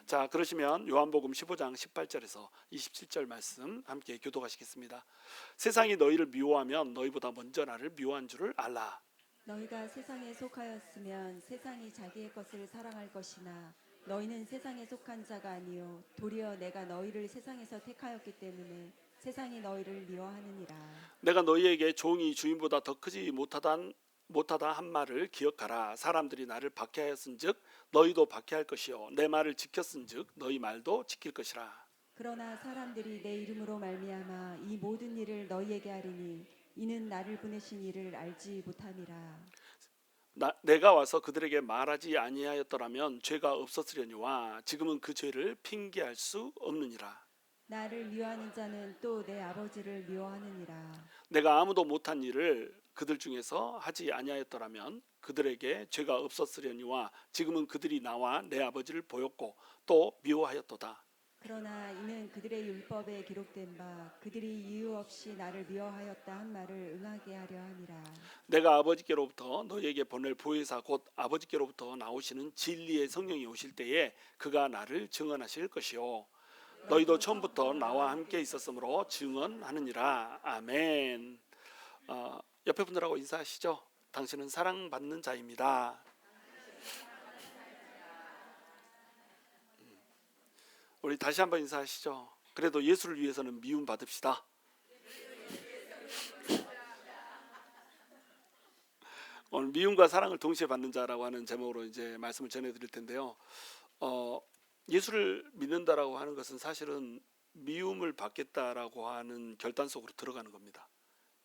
자, 그러시면 요한복음 15장 18절에서 27절 말씀 함께 교독하시겠습니다. 세상이 너희를 미워하면 너희보다 먼저 나를 미워한 줄을 알라. 너희가 세상에 속하였으면 세상이 자기의 것을 사랑할 것이나 너희는 세상에 속한 자가 아니요 도리어 내가 너희를 세상에서 택하였기 때문에 세상이 너희를 미워하느니라. 내가 너희에게 종이 주인보다 더 크지 못하다 한 말을 기억하라. 사람들이 나를 박해하였은즉 너희도 박해할 것이요 내 말을 지켰은즉 너희 말도 지킬 것이라. 그러나 사람들이 내 이름으로 말미암아 이 모든 일을 너희에게 하리니 이는 나를 보내신 이를 알지 못함이라. 내가 와서 그들에게 말하지 아니하였더라면 죄가 없었으려니와 지금은 그 죄를 핑계할 수 없느니라. 나를 미워하는 자는 또 내 아버지를 미워하느니라. 내가 아무도 못한 일을 그들 중에서 하지 아니하였더라면 그들에게 죄가 없었으려니와 지금은 그들이 나와 내 아버지를 보였고 또 미워하였도다. 그러나 이는 그들의 율법에 기록된 바 그들이 이유 없이 나를 미워하였다 한 말을 응하게 하려 함이라. 내가 아버지께로부터 너희에게 보낼 보혜사 곧 아버지께로부터 나오시는 진리의 성령이 오실 때에 그가 나를 증언하실 것이요 너희도 처음부터 나와 함께 있었으므로 증언하느니라. 아멘. 옆에 분들하고 인사하시죠. 당신은 사랑받는 자입니다. 우리 다시 한번 인사하시죠. 그래도 예수를 위해서는 미움 받읍시다. 오늘 미움과 사랑을 동시에 받는 자라고 하는 제목으로 이제 말씀을 전해드릴 텐데요. 예수를 믿는다라고 하는 것은 사실은 미움을 받겠다라고 하는 결단 속으로 들어가는 겁니다.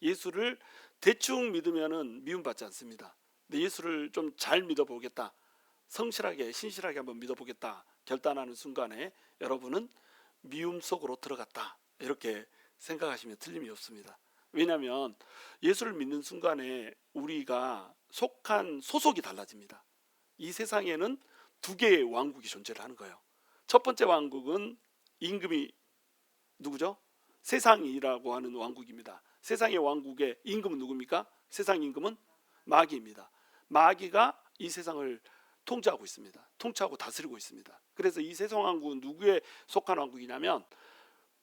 예수를 대충 믿으면은 미움 받지 않습니다. 근데 예수를 좀 잘 믿어보겠다, 성실하게 신실하게 한번 믿어보겠다 결단하는 순간에 여러분은 미움 속으로 들어갔다 이렇게 생각하시면 틀림이 없습니다. 왜냐하면 예수를 믿는 순간에 우리가 속한 소속이 달라집니다. 이 세상에는 두 개의 왕국이 존재를 하는 거예요. 첫 번째 왕국은 임금이 누구죠? 세상이라고 하는 왕국입니다. 세상의 왕국의 임금은 누굽니까? 세상 임금은 마귀입니다. 마귀가 이 세상을 통제하고 있습니다. 통치하고 다스리고 있습니다. 그래서 이 세상 왕국은 누구에 속한 왕국이냐면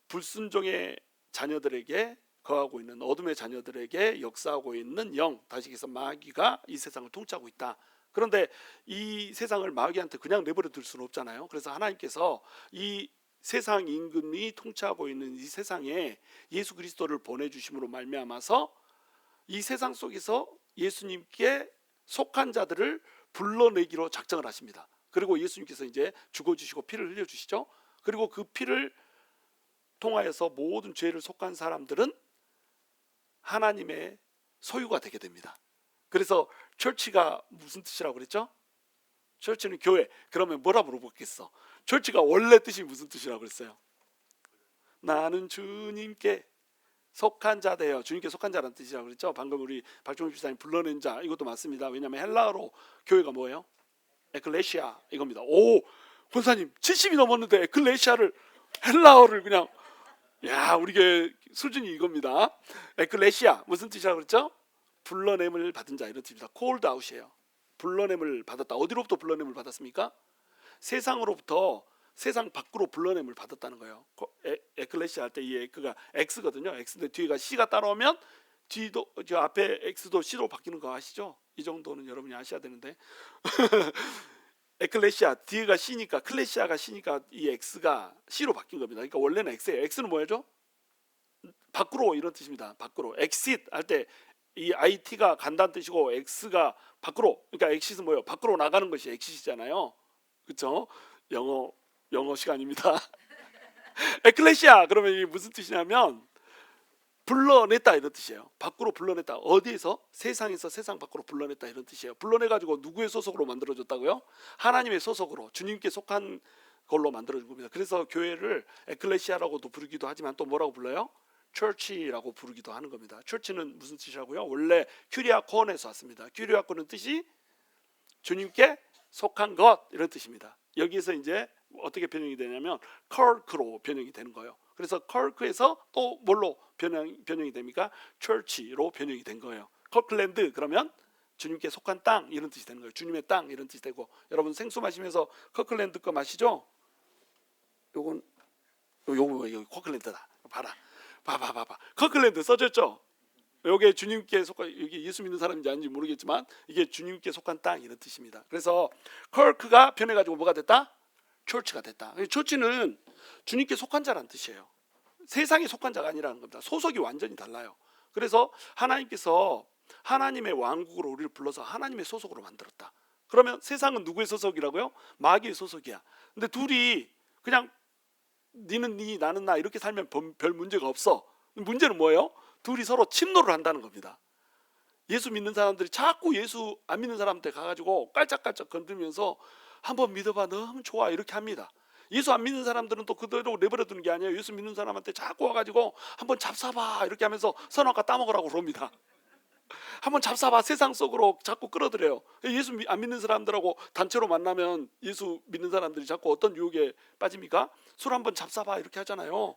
불순종의 자녀들에게 거하고 있는 어둠의 자녀들에게 역사하고 있는 영, 다시 얘기해서 마귀가 이 세상을 통치하고 있다. 그런데 이 세상을 마귀한테 그냥 내버려 둘 수는 없잖아요. 그래서 하나님께서 이 세상 임금이 통치하고 있는 이 세상에 예수 그리스도를 보내주심으로 말미암아서 이 세상 속에서 예수님께 속한 자들을 불러내기로 작정을 하십니다. 그리고 예수님께서 이제 죽어주시고 피를 흘려주시죠. 그리고 그 피를 통하여서 모든 죄를 속한 사람들은 하나님의 소유가 되게 됩니다. 그래서 철치가 무슨 뜻이라고 그랬죠? 철치는 교회. 그러면 뭐라 물어보겠어? 철치가 원래 뜻이 무슨 뜻이라고 그랬어요? 나는 주님께 속한 자되어, 주님께 속한 자라는 뜻이라고 그랬죠. 방금 우리 박종희 집사님 불러낸 자, 이것도 맞습니다. 왜냐하면 헬라어로 교회가 뭐예요? 에클레시아 이겁니다. 오, 권사님 70이 넘었는데 에클레시아를 헬라어를 그냥, 야, 우리 교회 수준이 이겁니다. 에클레시아 무슨 뜻이라고 그랬죠? 불러냄을 받은 자 이런 뜻입니다. called out이에요. 불러냄을 받았다. 어디로부터 불러냄을 받았습니까? 세상으로부터 세상 밖으로 불러냄을 받았다는 거예요. 에클레시아 할 때 이 에크가 X거든요. X인데 뒤가 C가 따라오면 뒤도 저 앞에 X도 C로 바뀌는 거 아시죠? 이 정도는 여러분이 아셔야 되는데 에클레시아 뒤가 C니까 클레시아가 C니까 이 X가 C로 바뀐 겁니다. 그러니까 원래는 X예요. X는 뭐죠? 밖으로 이런 뜻입니다. 밖으로. exit 할 때 이 IT가 간다는 뜻이고 X가 밖으로, 그러니까 exit은 뭐예요? 밖으로 나가는 것이 exit이잖아요. 그렇죠? 영어 시간입니다. 에클레시아 그러면 이게 무슨 뜻이냐면 불러냈다 이런 뜻이에요. 밖으로 불러냈다. 어디에서? 세상에서 세상 밖으로 불러냈다 이런 뜻이에요. 불러내가지고 누구의 소속으로 만들어줬다고요? 하나님의 소속으로, 주님께 속한 걸로 만들어준 겁니다. 그래서 교회를 에클레시아라고도 부르기도 하지만 또 뭐라고 불러요? 처치라고 부르기도 하는 겁니다. 처치는 무슨 뜻이라고요? 원래 큐리아콘에서 왔습니다. 큐리아콘은 뜻이 주님께 속한 것 이런 뜻입니다. 여기에서 이제 어떻게 변형이 되냐면 컬크로 변형이 되는 거예요. 그래서 컬크에서 또 뭘로 변형이 됩니까? 처치로 변형이 된 거예요. 컬클랜드 그러면 주님께 속한 땅 이런 뜻이 되는 거예요. 주님의 땅 이런 뜻이 되고, 여러분 생수 마시면서 컬클랜드 거 마시죠? 요건 요거 여기 코클랜드다. 봐라. 봐봐. 코클랜드 써졌죠? 요게 주님께 속한, 이게 예수 믿는 사람인지 아닌지 모르겠지만 이게 주님께 속한 땅 이런 뜻입니다. 그래서 커크가 변해가지고 뭐가 됐다? 처치가 됐다. 처치는 주님께 속한 자라는 뜻이에요. 세상에 속한 자가 아니라는 겁니다. 소속이 완전히 달라요. 그래서 하나님께서 하나님의 왕국으로 우리를 불러서 하나님의 소속으로 만들었다. 그러면 세상은 누구의 소속이라고요? 마귀의 소속이야. 근데 둘이 그냥 니는 니 나는 나 이렇게 살면 별 문제가 없어. 문제는 뭐예요? 둘이 서로 침노를 한다는 겁니다. 예수 믿는 사람들이 자꾸 예수 안 믿는 사람한테 가가지고 깔짝깔짝 건들면서 한번 믿어봐 너무 좋아 이렇게 합니다. 예수 안 믿는 사람들은 또 그대로 내버려 두는 게 아니에요. 예수 믿는 사람한테 자꾸 와가지고 한번 잡사봐 이렇게 하면서 선악과 따먹으라고 그럽니다. 한번 잡사봐 세상 속으로 자꾸 끌어들여요. 예수 안 믿는 사람들하고 단체로 만나면 예수 믿는 사람들이 자꾸 어떤 유혹에 빠집니까? 술 한번 잡사봐 이렇게 하잖아요.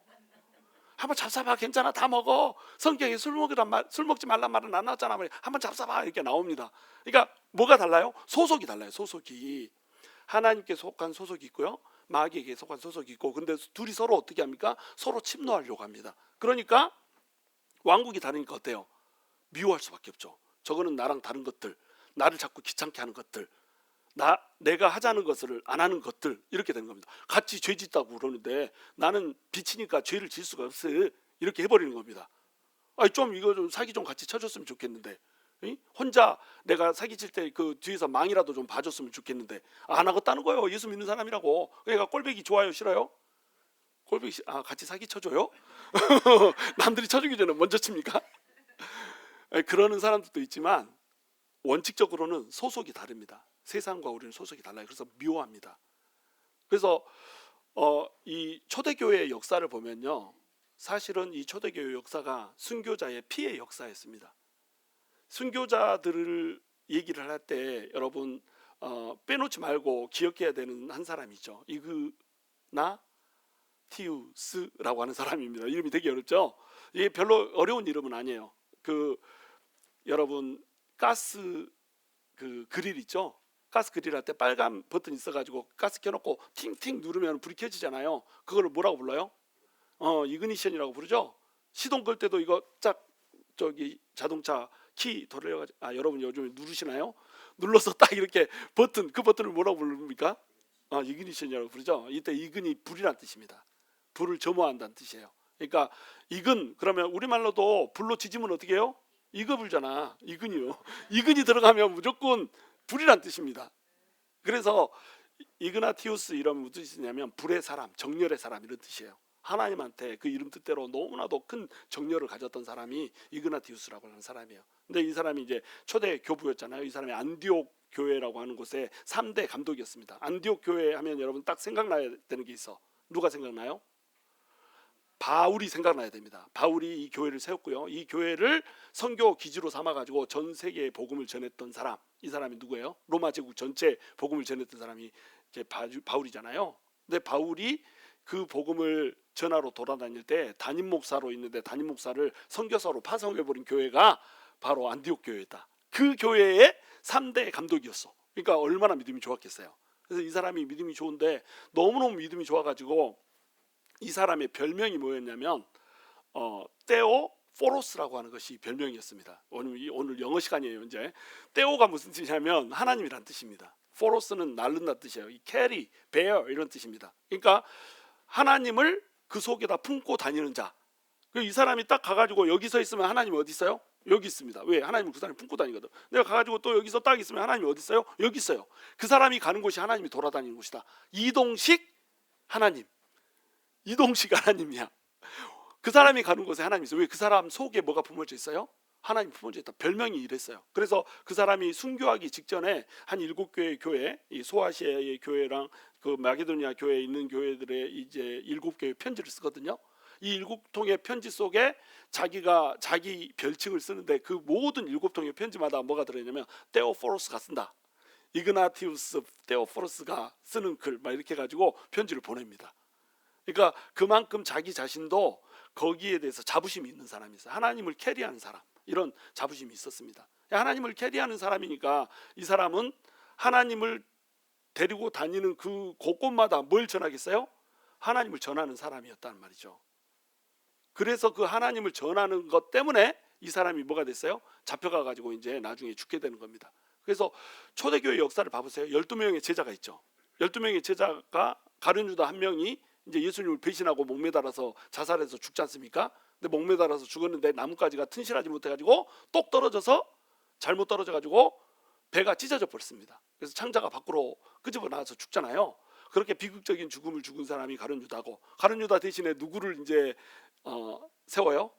한번 잡사봐 괜찮아 다 먹어. 성경에 술 먹지 말란 말은 안 나왔잖아. 한번 잡사봐 이렇게 나옵니다. 그러니까 뭐가 달라요? 소속이 달라요. 소속이 하나님께 속한 소속이 있고요, 마귀에게 속한 소속이 있고. 근데 둘이 서로 어떻게 합니까? 서로 침노하려고 합니다. 그러니까 왕국이 다르니까 어때요? 미워할 수밖에 없죠. 저거는 나랑 다른 것들, 나를 자꾸 귀찮게 하는 것들, 내가 하자는 것을 안 하는 것들 이렇게 되는 겁니다. 같이 죄 짓다고 그러는데 나는 빛이니까 죄를 질 수가 없어 이렇게 해버리는 겁니다. 좀 이거 좀 사기 좀 같이 쳐줬으면 좋겠는데, 혼자 내가 사기 칠 때 그 뒤에서 망이라도 좀 봐줬으면 좋겠는데 안 하겠다는 거예요. 예수 믿는 사람이라고. 그러니까 꼴배기 좋아요 싫어요? 꼴배기 같이 사기 쳐줘요? 남들이 쳐주기 전에 먼저 칩니까? 그러는 사람들도 있지만 원칙적으로는 소속이 다릅니다. 세상과 우리는 소속이 달라요. 그래서 미워합니다. 그래서 이 초대교회의 역사를 보면요, 사실은 이 초대교회 역사가 순교자의 피의 역사였습니다. 순교자들을 얘기를 할 때 여러분 빼놓지 말고 기억해야 되는 한 사람이죠. 이그나티우스라고 하는 사람입니다. 이름이 되게 어렵죠. 이게 별로 어려운 이름은 아니에요. 여러분 가스 그릴 있죠. 가스 그릴 할 때 빨간 버튼 있어가지고 가스 켜놓고 팅팅 누르면 불이 켜지잖아요. 그걸 뭐라고 불러요? 이그니션이라고 부르죠. 시동 걸 때도 이거 짝 저기 자동차 키 돌려가지고 여러분 요즘에 누르시나요? 눌러서 딱 이렇게 그 버튼을 뭐라고 부릅니까? 이그니션이라고 부르죠. 이때 이근이 불이란 뜻입니다. 불을 점화한다는 뜻이에요. 그러니까 이근 그러면 우리말로도 불로 지지면 어떻게 해요? 이거 불잖아. 이근이요. 이근이 들어가면 무조건 불이란 뜻입니다. 그래서 이그나티우스 이러면 무슨 뜻이냐면 불의 사람, 정열의 사람 이런 뜻이에요. 하나님한테 그 이름 뜻대로 너무나도 큰 정열을 가졌던 사람이 이그나티우스라고 하는 사람이에요. 근데 이 사람이 이제 초대 교부였잖아요. 이 사람이 안디옥 교회라고 하는 곳의 3대 감독이었습니다. 안디옥 교회 하면 여러분 딱 생각나야 되는 게 있어. 누가 생각나요? 바울이 생각나야 됩니다. 바울이 이 교회를 세웠고요. 이 교회를 선교 기지로 삼아가지고 전 세계에 복음을 전했던 사람. 이 사람이 누구예요? 로마 제국 전체 복음을 전했던 사람이 이제 바울이잖아요. 근데 바울이 그 복음을 전하러 돌아다닐 때 담임 목사로 있는데 담임 목사를 선교사로 파송해버린 교회가 바로 안디옥 교회다. 그 교회의 3대 감독이었어. 그러니까 얼마나 믿음이 좋았겠어요. 그래서 이 사람이 믿음이 좋은데 너무너무 믿음이 좋아가지고 이 사람의 별명이 뭐였냐면 테오포로스라고 하는 것이 별명이었습니다. 오늘 영어 시간이에요. 이제 테오가 무슨 뜻이냐면 하나님이란 뜻입니다. 포로스는 날른다는 뜻이에요. 이 캐리, 베어 이런 뜻입니다. 그러니까 하나님을 그 속에다 품고 다니는 자. 이 사람이 딱 가가지고 여기 서 있으면 하나님이 어디 있어요? 여기 있습니다. 왜? 하나님을 그 사람이 품고 다니거든. 내가 가가지고 또 여기서 딱 있으면 하나님이 어디 있어요? 여기 있어요. 그 사람이 가는 곳이 하나님이 돌아다니는 곳이다. 이동식 하나님. 이동식 하나님이야. 그 사람이 가는 곳에 하나님이 있어요. 왜? 그 사람 속에 뭐가 품어져 있어요? 하나님 품어져 있다. 별명이 이랬어요. 그래서 그 사람이 순교하기 직전에 한 7개의 교회, 이 소아시아의 교회랑 그 마게도니아 교회에 있는 교회들의 이제 7개의 편지를 쓰거든요. 이 7통의 편지 속에 자기가 자기 별칭을 쓰는데 그 모든 7통의 편지마다 뭐가 들어있냐면 테오포로스가 쓴다. 이그나티우스 테오포로스가 쓰는 글 막 이렇게 가지고 편지를 보냅니다. 그러니까 그만큼 자기 자신도 거기에 대해서 자부심이 있는 사람이 있어요. 하나님을 캐리하는 사람, 이런 자부심이 있었습니다. 하나님을 캐리하는 사람이니까 이 사람은 하나님을 데리고 다니는 그 곳곳마다 뭘 전하겠어요? 하나님을 전하는 사람이었단 말이죠. 그래서 그 하나님을 전하는 것 때문에 이 사람이 뭐가 됐어요? 잡혀가 가지고 이제 나중에 죽게 되는 겁니다. 그래서 초대교회 역사를 봐보세요. 12명의 제자가 있죠. 12명의 제자가 가룟 유다 한 명이 이제 예수님을 배신하고 목매달아서 자살해서 죽지 않습니까? 근데 목매달아서 죽었는데 나뭇가지가 튼실하지 못해 가지고 똑 떨어져서 잘못 떨어져 가지고 배가 찢어져 버렸습니다. 그래서 창자가 밖으로 끄집어 나와서 죽잖아요. 그렇게 비극적인 죽음을 죽은 사람이 가룟 유다고, 가룟 유다 대신에 누구를 이제 세워요?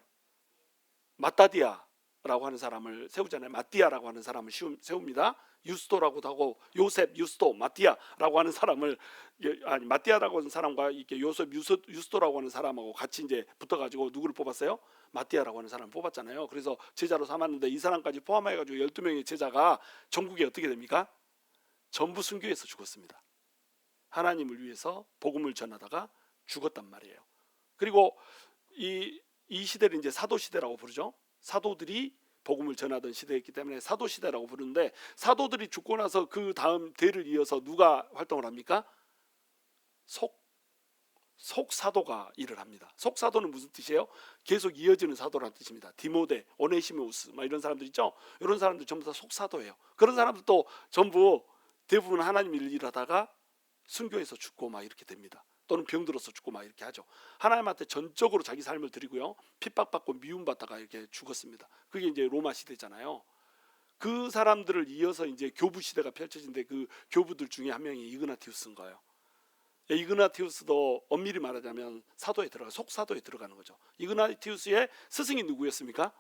마따디아라고 하는 사람을 세우잖아요. 마띠아라고 하는 사람을 세웁니다. 유스도라고도 하고 요셉, 유스도, 마띠아라고 하는 사람을, 아니 마띠아라고 하는 사람과 이렇게 요셉, 유스도라고 하는 사람하고 같이 이제 붙어가지고 누구를 뽑았어요? 마띠아라고 하는 사람을 뽑았잖아요. 그래서 제자로 삼았는데 이 사람까지 포함해가지고 12명의 제자가 전국에 어떻게 됩니까? 전부 순교해서 죽었습니다. 하나님을 위해서 복음을 전하다가 죽었단 말이에요. 그리고 이 시대를 이제 사도 시대라고 부르죠. 사도들이 복음을 전하던 시대였기 때문에 사도 시대라고 부르는데, 사도들이 죽고 나서 그 다음 대를 이어서 누가 활동을 합니까? 속사도가 일을 합니다. 속사도는 무슨 뜻이에요? 계속 이어지는 사도라는 뜻입니다. 디모데, 오네시모스 이런 사람들 있죠. 이런 사람들 전부 다 속사도예요. 그런 사람들도 전부 대부분 하나님 일을 일하다가 순교해서 죽고 막 이렇게 됩니다. 또는 병들어서 죽고 막 이렇게 하죠. 하나님한테 전적으로 자기 삶을 드리고요, 핍박받고 미움받다가 이렇게 죽었습니다. 그게 이제 로마 시대잖아요. 그 사람들을 이어서 이제 교부 시대가 펼쳐진데, 그 교부들 중에 한 명이 이그나티우스인 거예요. 이그나티우스도 엄밀히 말하자면 사도에 들어가, 속사도에 들어가는 거죠. 이그나티우스의 스승이 누구였습니까?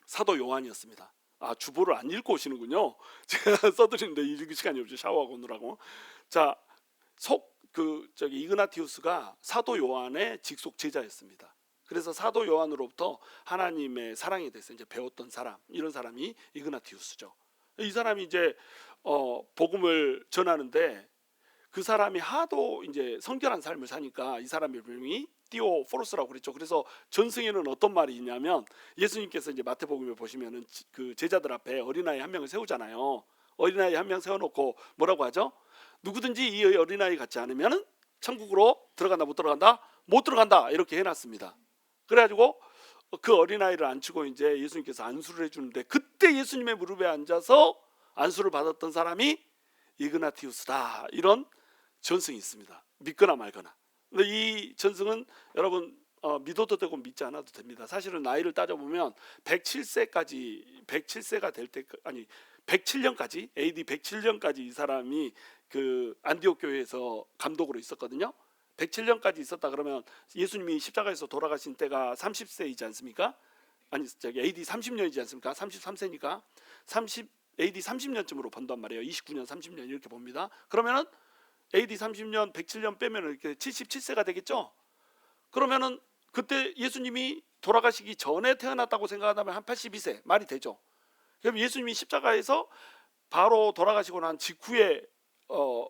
사도 요한이었습니다. 아, 주보를 안 읽고 오시는군요. 제가 써드리는데 읽을 시간이 없죠. 샤워하고 오느라고. 자, 이그나티우스가 사도 요한의 직속 제자였습니다. 그래서 사도 요한으로부터 하나님의 사랑에 대해서 이제 배웠던 사람, 이런 사람이 이그나티우스죠. 이 사람이 이제 복음을 전하는데, 그 사람이 하도 이제 성결한 삶을 사니까 이 사람의 별명이 디오포로스라고 그랬죠. 그래서 전승에는 어떤 말이 있냐면, 예수님께서 이제 마태복음에 보시면은 그 제자들 앞에 어린아이 한 명을 세우잖아요. 어린아이 한 명 세워놓고 뭐라고 하죠? 누구든지 이 어린아이 같지 않으면 천국으로 들어간다, 못 들어간다? 못 들어간다, 이렇게 해놨습니다. 그래가지고 그 어린아이를 앉히고 이제 예수님께서 안수를 해주는데, 그때 예수님의 무릎에 앉아서 안수를 받았던 사람이 이그나티우스다, 이런 전승이 있습니다. 믿거나 말거나. 근데 이 전승은 여러분 믿어도 되고 믿지 않아도 됩니다. 사실은 나이를 따져보면 107세가 될 때, 아니 107년까지, AD 107년까지 이 사람이 그 안디옥 교회에서 감독으로 있었거든요. 107년까지 있었다 그러면 예수님이 십자가에서 돌아가신 때가 30세이지 않습니까? 아니 AD 30년이지 않습니까? 33세니까 AD 30년쯤으로 본단 말이에요. 29년, 30년 이렇게 봅니다. 그러면은 AD 30년, 107년 빼면 이렇게 77세가 되겠죠. 그러면은 그때 예수님이 돌아가시기 전에 태어났다고 생각한다면 한 82세 말이 되죠. 그럼 예수님이 십자가에서 바로 돌아가시고 난 직후에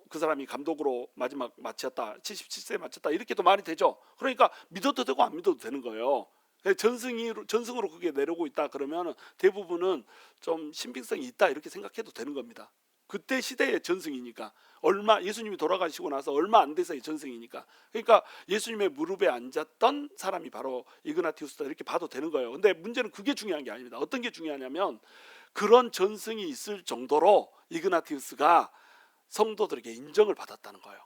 그 사람이 감독으로 마지막 마쳤다, 77세에 마쳤다, 이렇게도 말이 되죠. 그러니까 믿어도 되고 안 믿어도 되는 거예요. 전승으로 그게 내려오고 있다 그러면 대부분은 좀 신빙성이 있다, 이렇게 생각해도 되는 겁니다. 그때 시대의 전승이니까, 예수님이 돌아가시고 나서 얼마 안 돼서의 전승이니까. 그러니까 예수님의 무릎에 앉았던 사람이 바로 이그나티우스다, 이렇게 봐도 되는 거예요. 근데 문제는 그게 중요한 게 아닙니다. 어떤 게 중요하냐면, 그런 전승이 있을 정도로 이그나티우스가 성도들에게 인정을 받았다는 거예요.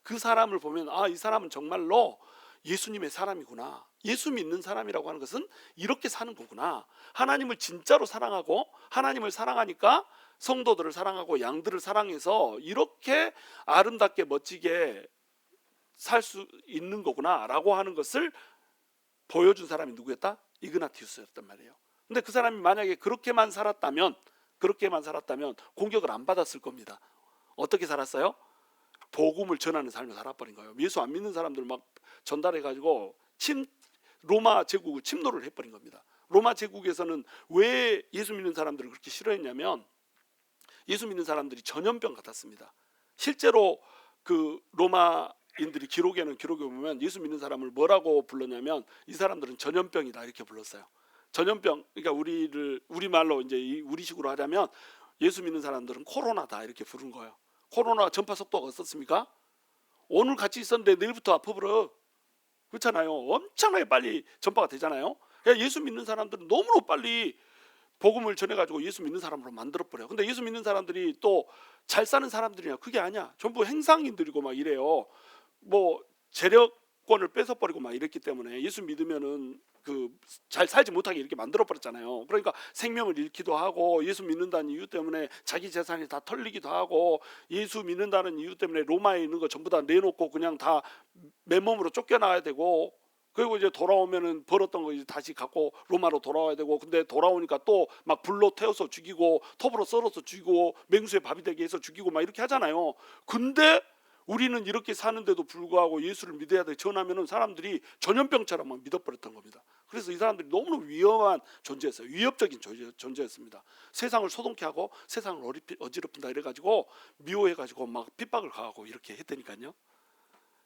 그 사람을 보면, 아, 이 사람은 정말로 예수님의 사람이구나. 예수 믿는 사람이라고 하는 것은 이렇게 사는 거구나. 하나님을 진짜로 사랑하고, 하나님을 사랑하니까 성도들을 사랑하고 양들을 사랑해서 이렇게 아름답게 멋지게 살 수 있는 거구나 라고 하는 것을 보여준 사람이 누구였다? 이그나티우스였단 말이에요. 근데 그 사람이 만약에 그렇게만 살았다면 공격을 안 받았을 겁니다. 어떻게 살았어요? 복음을 전하는 삶을 살아버린 거예요. 예수 안 믿는 사람들 막 전달해가지고 로마 제국을 침노를 해버린 겁니다. 로마 제국에서는 왜 예수 믿는 사람들을 그렇게 싫어했냐면, 예수 믿는 사람들이 전염병 같았습니다. 실제로 그 로마인들이 기록에 보면 예수 믿는 사람을 뭐라고 불렀냐면, 이 사람들은 전염병이다, 이렇게 불렀어요. 전염병, 그러니까 우리말로 이제 우리식으로 하자면 예수 믿는 사람들은 코로나다, 이렇게 부른 거예요. 코로나 전파 속도가 어떻습니까? 오늘 같이 있었는데 내일부터 아파버려. 그렇잖아요. 엄청나게 빨리 전파가 되잖아요. 예수 믿는 사람들은 너무너무 빨리 복음을 전해가지고 예수 믿는 사람으로 만들어버려요. 근데 예수 믿는 사람들이 또 잘 사는 사람들이냐? 그게 아니야. 전부 행상인들이고 막 이래요. 뭐 재력권을 뺏어버리고 막 이랬기 때문에 예수 믿으면은 그 잘 살지 못하게 이렇게 만들어버렸잖아요. 그러니까 생명을 잃기도 하고, 예수 믿는다는 이유 때문에 자기 재산이 다 털리기도 하고, 예수 믿는다는 이유 때문에 로마에 있는 거 전부 다 내놓고 그냥 다 맨몸으로 쫓겨나야 되고, 그리고 이제 돌아오면은 벌었던 거 이제 다시 갖고 로마로 돌아와야 되고, 근데 돌아오니까 또 막 불로 태워서 죽이고 톱으로 썰어서 죽이고 맹수의 밥이 되게 해서 죽이고 막 이렇게 하잖아요. 근데 우리는 이렇게 사는데도 불구하고 예수를 믿어야 돼 전하면은 사람들이 전염병처럼 막 믿어버렸던 겁니다. 그래서 이 사람들이 너무너무 위험한 존재였어요. 위협적인 존재였습니다. 세상을 소동케 하고 세상을 어지럽힌다 이래가지고 미워해가지고 막 핍박을 가하고 이렇게 했다니까요.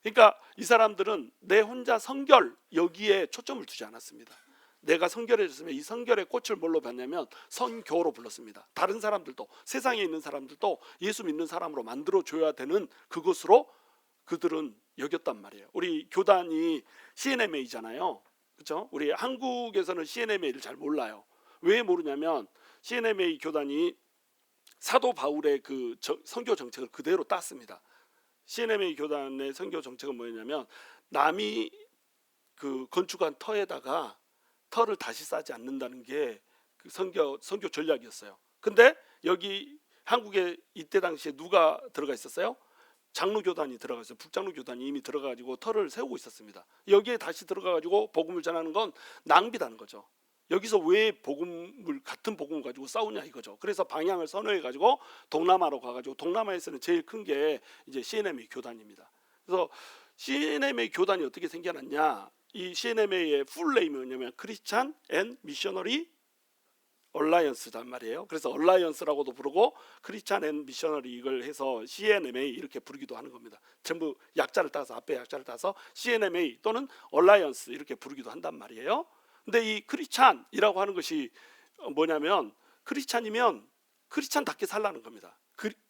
그러니까 이 사람들은 내 혼자 성결 여기에 초점을 두지 않았습니다. 내가 성결해졌으면 이 성결의 꽃을 뭘로 봤냐면 선교로 불렀습니다. 다른 사람들도, 세상에 있는 사람들도 예수 믿는 사람으로 만들어줘야 되는 그것으로 그들은 여겼단 말이에요. 우리 교단이 CNMA잖아요. 그렇죠? 우리 한국에서는 CNMA를 잘 몰라요. 왜 모르냐면 CNMA 교단이 사도 바울의 그 선교 정책을 그대로 땄습니다. CNMA 교단의 선교 정책은 뭐였냐면, 남이 그 건축한 터에다가 터를 다시 쌓지 않는다는 게 그 선교 전략이었어요. 근데 여기 한국에 이때 당시에 누가 들어가 있었어요? 장로교단이 들어가 있어요. 북장로교단이 이미 들어가가지고 터를 세우고 있었습니다. 여기에 다시 들어가가지고 복음을 전하는 건 낭비라는 거죠. 여기서 왜 같은 복음을 가지고 싸우냐 이거죠. 그래서 방향을 선호해가지고 동남아로 가가지고, 동남아에서는 제일 큰 게 이제 CNMA 교단입니다. 그래서 CNMA 교단이 어떻게 생겨났냐? 이 CNMA의 풀네임이 뭐냐면 크리스찬 앤 미셔너리 얼라이언스단 말이에요. 그래서 얼라이언스라고도 부르고 크리스찬 앤 미셔너리 이걸 해서 CNMA 이렇게 부르기도 하는 겁니다. 전부 약자를 따서, 앞에 약자를 따서 CNMA 또는 얼라이언스 이렇게 부르기도 한단 말이에요. 근데 이 크리스찬이라고 하는 것이 뭐냐면, 크리스찬이면 크리스찬답게 살라는 겁니다.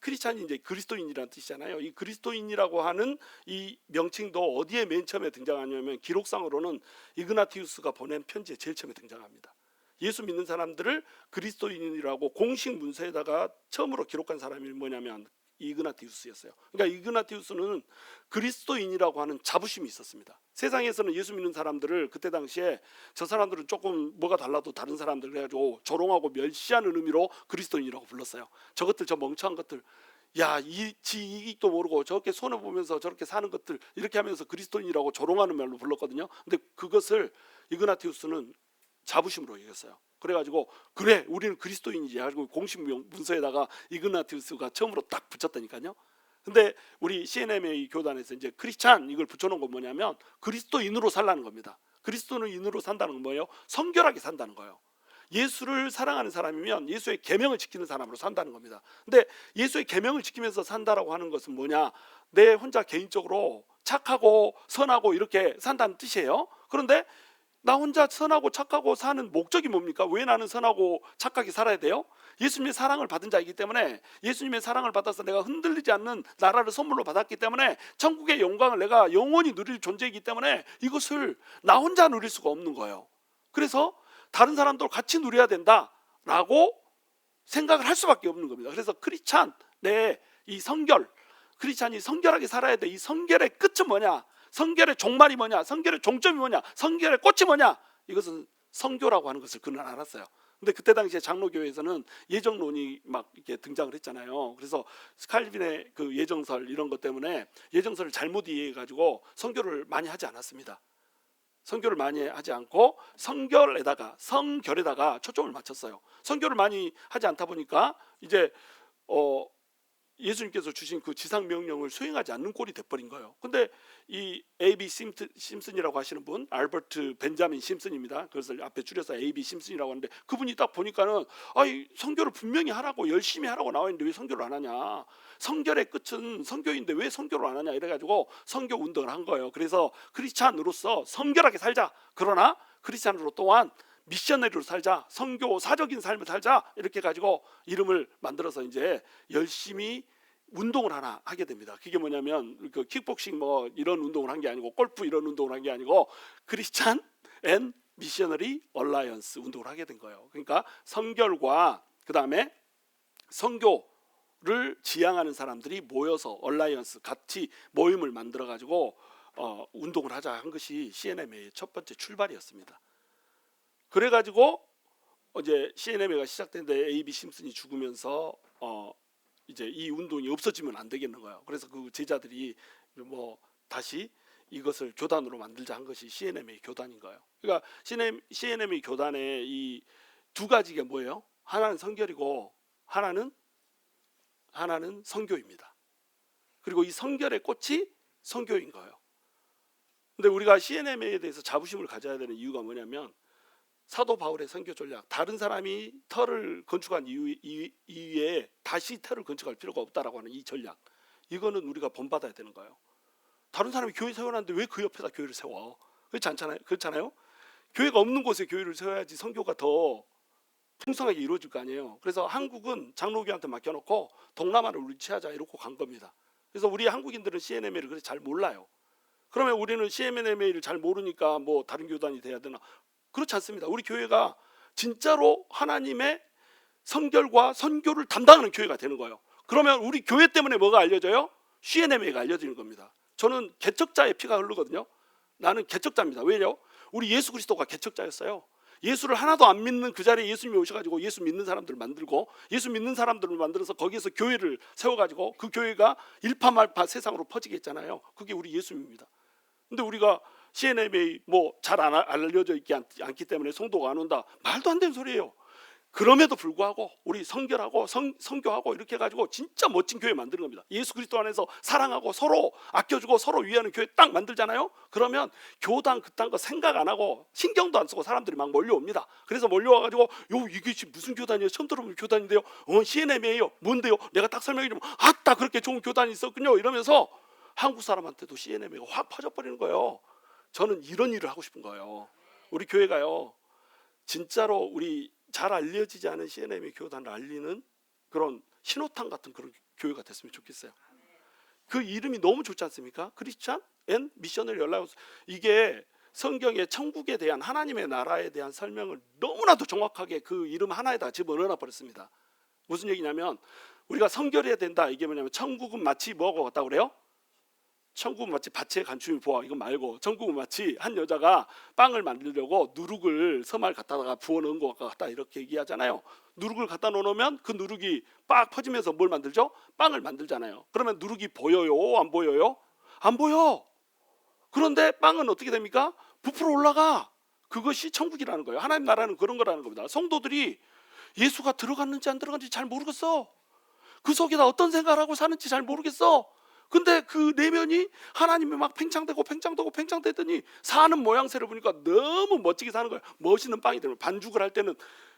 크리스찬이 이제 그리스도인이라는 뜻이잖아요. 이 그리스도인이라고 하는 이 명칭도 어디에 맨 처음에 등장하냐면, 기록상으로는 이그나티우스가 보낸 편지에 제일 처음에 등장합니다. 예수 믿는 사람들을 그리스도인이라고 공식 문서에다가 처음으로 기록한 사람이 뭐냐면 이그나티우스였어요. 그러니까 이그나티우스는 그리스도인이라고 하는 자부심이 있었습니다. 세상에서는 예수 믿는 사람들을 그때 당시에 저 사람들은 조금 뭐가 달라도 다른 사람들 해가지고 조롱하고 멸시하는 의미로 그리스도인이라고 불렀어요. 저것들, 저 멍청한 것들, 야, 지 이익도 모르고 저렇게 손해 보면서 저렇게 사는 것들, 이렇게 하면서 그리스도인이라고 조롱하는 말로 불렀거든요. 근데 그것을 이그나티우스는 자부심으로 여겼어요. 그래가지고 그래 우리는 그리스도인이지 해가지고 공식 문서에다가 이그나티우스가 처음으로 딱 붙였다니까요. 근데 우리 CNMA 교단에서 이제 크리스찬 이걸 붙여놓은 건 뭐냐면, 그리스도인으로 살라는 겁니다. 그리스도인으로 산다는 건 뭐예요? 성결하게 산다는 거예요. 예수를 사랑하는 사람이면 예수의 계명을 지키는 사람으로 산다는 겁니다. 근데 예수의 계명을 지키면서 산다라고 하는 것은 뭐냐? 내 혼자 개인적으로 착하고 선하고 이렇게 산다는 뜻이에요. 그런데 나 혼자 선하고 착하고 사는 목적이 뭡니까? 왜 나는 선하고 착하게 살아야 돼요? 예수님의 사랑을 받은 자이기 때문에, 예수님의 사랑을 받아서 내가 흔들리지 않는 나라를 선물로 받았기 때문에, 천국의 영광을 내가 영원히 누릴 존재이기 때문에 이것을 나 혼자 누릴 수가 없는 거예요. 그래서 다른 사람도 같이 누려야 된다라고 생각을 할 수밖에 없는 겁니다. 그래서 크리스찬, 이 성결, 크리스찬이 성결하게 살아야 돼. 이 성결의 끝은 뭐냐? 성결의 종말이 뭐냐? 성결의 종점이 뭐냐? 성결의 꽃이 뭐냐? 이것은 성교라고 하는 것을 그는 알았어요. 근데 그때 당시에 장로교회에서는 예정론이 막 이렇게 등장을 했잖아요. 그래서 칼빈의 그 예정설 이런 것 때문에 예정설을 잘못 이해해 가지고 성교를 많이 하지 않았습니다. 성교를 많이 하지 않고 성결에다가 초점을 맞췄어요. 성교를 많이 하지 않다 보니까 이제 예수님께서 주신 그 지상 명령을 수행하지 않는 꼴이 돼버린 거예요. 근데 이 A.B. 심슨이라고 하시는 분, 알버트 벤자민 심슨입니다. 그것을 앞에 줄여서 A.B. 심슨이라고 하는데, 그분이 딱 보니까는 성교를 분명히 하라고, 열심히 하라고 나와 있는데 왜 성교를 안 하냐? 성결의 끝은 성교인데 왜 성교를 안 하냐? 이래가지고 성교 운동을 한 거예요. 그래서 크리스찬으로서 성결하게 살자. 그러나 크리스찬으로 또한 미셔너리로 살자, 선교 사적인 삶을 살자, 이렇게 가지고 이름을 만들어서 이제 열심히 운동을 하나 하게 됩니다. 그게 뭐냐면 그 킥복싱 뭐 이런 운동을 한 게 아니고 골프 이런 운동을 한 게 아니고 크리스찬 앤 미셔너리 얼라이언스 운동을 하게 된 거예요. 그러니까 성결과 그 다음에 선교를 지향하는 사람들이 모여서 얼라이언스 같이 모임을 만들어 가지고 운동을 하자 한 것이 CNMA의 첫 번째 출발이었습니다. 그래가지고 이제 CNMA가 시작됐는데 A.B. 심슨이 죽으면서 이제 이 운동이 없어지면 안 되겠는 거예요. 그래서 그 제자들이 뭐 다시 이것을 교단으로 만들자 한 것이 CNMA 교단인 거예요. 그러니까 CNMA 교단의 이 두 가지가 뭐예요? 하나는 성결이고 하나는 선교입니다. 그리고 이 성결의 꽃이 선교인 거예요. 근데 우리가 CNMA에 대해서 자부심을 가져야 되는 이유가 뭐냐면 사도 바울의 선교 전략, 다른 사람이 터를 건축한 이후에 다시 터를 건축할 필요가 없다라고 하는 이 전략, 이거는 우리가 본받아야 되는 거예요. 다른 사람이 교회 세워놨는데 왜 그 옆에다 교회를 세워? 그렇잖아요. 교회가 없는 곳에 교회를 세워야지 선교가 더 풍성하게 이루어질 거 아니에요. 그래서 한국은 장로교한테 맡겨놓고 동남아를 우리 취하자 이러고 간 겁니다. 그래서 우리 한국인들은 CNMA를 그렇게 잘 몰라요. 그러면 우리는 CNMA를 잘 모르니까 뭐 다른 교단이 돼야 되나? 그렇지 않습니다. 우리 교회가 진짜로 하나님의 성결과 선교를 담당하는 교회가 되는 거예요. 그러면 우리 교회 때문에 뭐가 알려져요? CNMA가 알려지는 겁니다. 저는 개척자의 피가 흐르거든요. 나는 개척자입니다. 왜요? 우리 예수 그리스도가 개척자였어요. 예수를 하나도 안 믿는 그 자리에 예수님이 오셔가지고 예수 믿는 사람들을 만들고 예수 믿는 사람들을 만들어서 거기에서 교회를 세워가지고 그 교회가 일파만파 세상으로 퍼지게 했잖아요. 그게 우리 예수님입니다. 근데 우리가 CNMA 뭐 잘 알려져 있지 않기 때문에 성도가 안 온다, 말도 안 되는 소리예요. 그럼에도 불구하고 우리 선결하고 선교하고 이렇게 해가지고 진짜 멋진 교회 만드는 겁니다. 예수 그리스도 안에서 사랑하고 서로 아껴주고 서로 위하는 교회 딱 만들잖아요. 그러면 교단 그딴 거 생각 안 하고 신경도 안 쓰고 사람들이 막 몰려옵니다. 그래서 몰려와가지고 이게 지금 무슨 교단이에요? 처음 들어보는 교단인데요. CNMA예요. 뭔데요? 내가 딱 설명해 주면 아따 그렇게 좋은 교단이 있었군요. 이러면서 한국 사람한테도 CNMA가 확 퍼져버리는 거예요. 저는 이런 일을 하고 싶은 거예요. 우리 교회가요, 진짜로 우리 잘 알려지지 않은 CNMA 교단을 알리는 그런 신호탄 같은 그런 교회가 됐으면 좋겠어요. 그 이름이 너무 좋지 않습니까? 크리스찬 앤 미셔너리 얼라이언스. 이게 성경의 천국에 대한 하나님의 나라에 대한 설명을 너무나도 정확하게 그 이름 하나에다 집어넣어 버렸습니다. 무슨 얘기냐면 우리가 성결해야 된다. 이게 뭐냐면 천국은 마치 뭐하고 같다고 그래요? 천국은 마치 밭에 간추미 보아, 이거 말고 천국은 마치 한 여자가 빵을 만들려고 누룩을 서말 갖다가 부어 넣은 것 같다 이렇게 얘기하잖아요. 누룩을 갖다 놓으면 그 누룩이 빡 퍼지면서 뭘 만들죠? 빵을 만들잖아요. 그러면 누룩이 보여요? 안 보여요? 안 보여. 그런데 빵은 어떻게 됩니까? 부풀어 올라가. 그것이 천국이라는 거예요. 하나님 나라는 그런 거라는 겁니다. 성도들이 예수가 들어갔는지 안 들어갔는지 잘 모르겠어. 그 속에다 어떤 생각을 하고 사는지 잘 모르겠어. 근데 그 내면이 하나님이 막 팽창되더니 사는 모양새를 보니까 너무 멋지게 사는 거예요. 멋있는 빵이 되면 반죽을 할 때는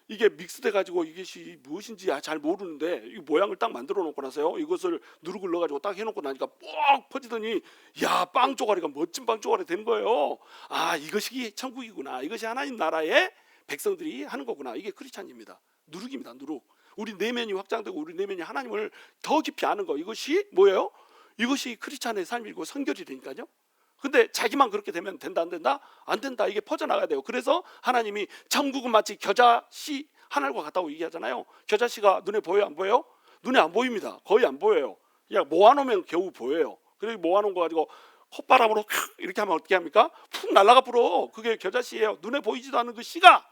이게 믹스돼 가지고 이것이 무엇인지 잘 모르는데 이 모양을 딱 만들어 놓고 나서요, 이것을 누룩을 넣어 가지고 딱 해놓고 나니까 뻑 퍼지더니 야, 빵 쪼가리가 멋진 빵 쪼가리 되는 거예요. 아, 이것이 천국이구나. 이것이 하나님 나라의 백성들이 하는 거구나. 이게 크리스찬입니다. 누룩입니다. 누룩. 우리 내면이 확장되고 우리 내면이 하나님을 더 깊이 아는 거, 이것이 뭐예요? 이것이 크리스찬의 삶이고 선결이라니까요. 근데 자기만 그렇게 되면 된다 안 된다? 안 된다. 이게 퍼져나가야 돼요. 그래서 하나님이 천국은 마치 겨자씨 하늘과 같다고 얘기하잖아요. 겨자씨가 눈에 보여요? 안 보여요? 눈에 안 보입니다. 거의 안 보여요. 그냥 모아놓으면 겨우 보여요. 그래서 모아놓은 거 가지고 콧바람으로 이렇게 하면 어떻게 합니까? 푹 날아가 불어. 그게 겨자씨예요. 눈에 보이지도 않는 그 씨가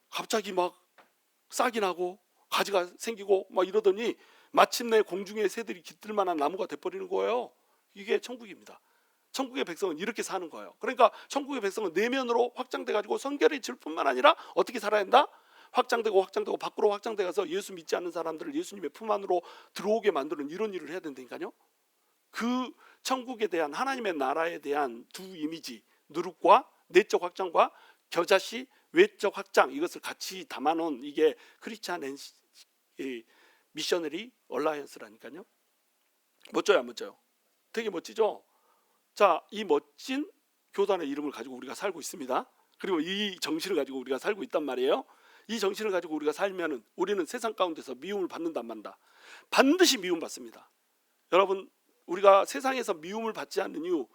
갑자기 막 싹이 나고 가지가 생기고 막 이러더니 마침내 공중의 새들이 깃들 만한 나무가 돼버리는 거예요. 이게 천국입니다. 천국의 백성은 이렇게 사는 거예요. 그러니까 천국의 백성은 내면으로 확장돼 가지고 성결해질 뿐만 아니라 어떻게 살아야 한다? 확장되고 밖으로 확장돼 가서 예수 믿지 않는 사람들을 예수님의 품 안으로 들어오게 만드는 이런 일을 해야 된다니까요. 그 천국에 대한 하나님의 나라에 대한 두 이미지, 누룩과 내적 확장과 겨자씨 외적 확장, 이것을 같이 담아놓은 이게 크리스찬 앤 미셔너리 얼라이언스라니까요. 멋져요, 안 멋져요? 되게 멋지죠? 자, 이 멋진 교단의 이름을 가지고 우리가 살고 있습니다. 그리고 이 정신을 가지고 우리가 살고 있단 말이에요. 이 정신을 가지고 우리가 살면은 우리는 세상 가운데서 미움을 받는단 말이다. 반드시 미움받습니다. 여러분, 우리가 세상에서 미움을 받지 않는 이유,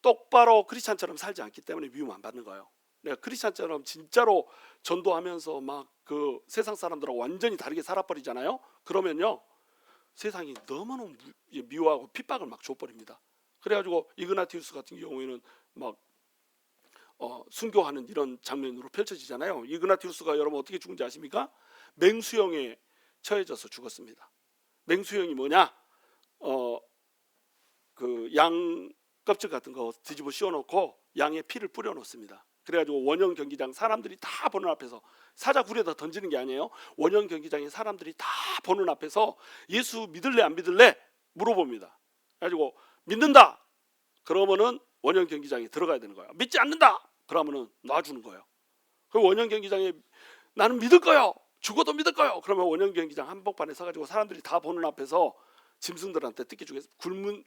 똑바로 크리스찬처럼 살지 않기 때문에 미움 안 받는 거예요. 내가 크리스찬처럼 진짜로 전도하면서 막 그 세상 사람들하고 완전히 다르게 살아버리잖아요. 그러면요, 세상이 너무너무 미워하고 핍박을 막 줘버립니다. 그래가지고 이그나티우스 같은 경우에는 막 순교하는 이런 장면으로 펼쳐지잖아요. 이그나티우스가 여러분 어떻게 죽은지 아십니까? 맹수형에 처해져서 죽었습니다. 맹수형이 뭐냐? 그 양 껍질 같은 거 뒤집어 씌워놓고 양의 피를 뿌려놓습니다. 그래가지고 원형 경기장 사람들이 다 보는 앞에서, 사자 굴에다 던지는 게 아니에요. 원형 경기장에 사람들이 다 보는 앞에서 예수 믿을래 안 믿을래 물어봅니다. 그래가지고 믿는다 그러면은 원형 경기장에 들어가야 되는 거예요. 믿지 않는다 그러면은 놔주는 거예요. 그 원형 경기장에 나는 믿을 거요, 죽어도 믿을 거요, 그러면 원형 경기장 한복판에 서가지고 사람들이 다 보는 앞에서 짐승들한테 뜯기주게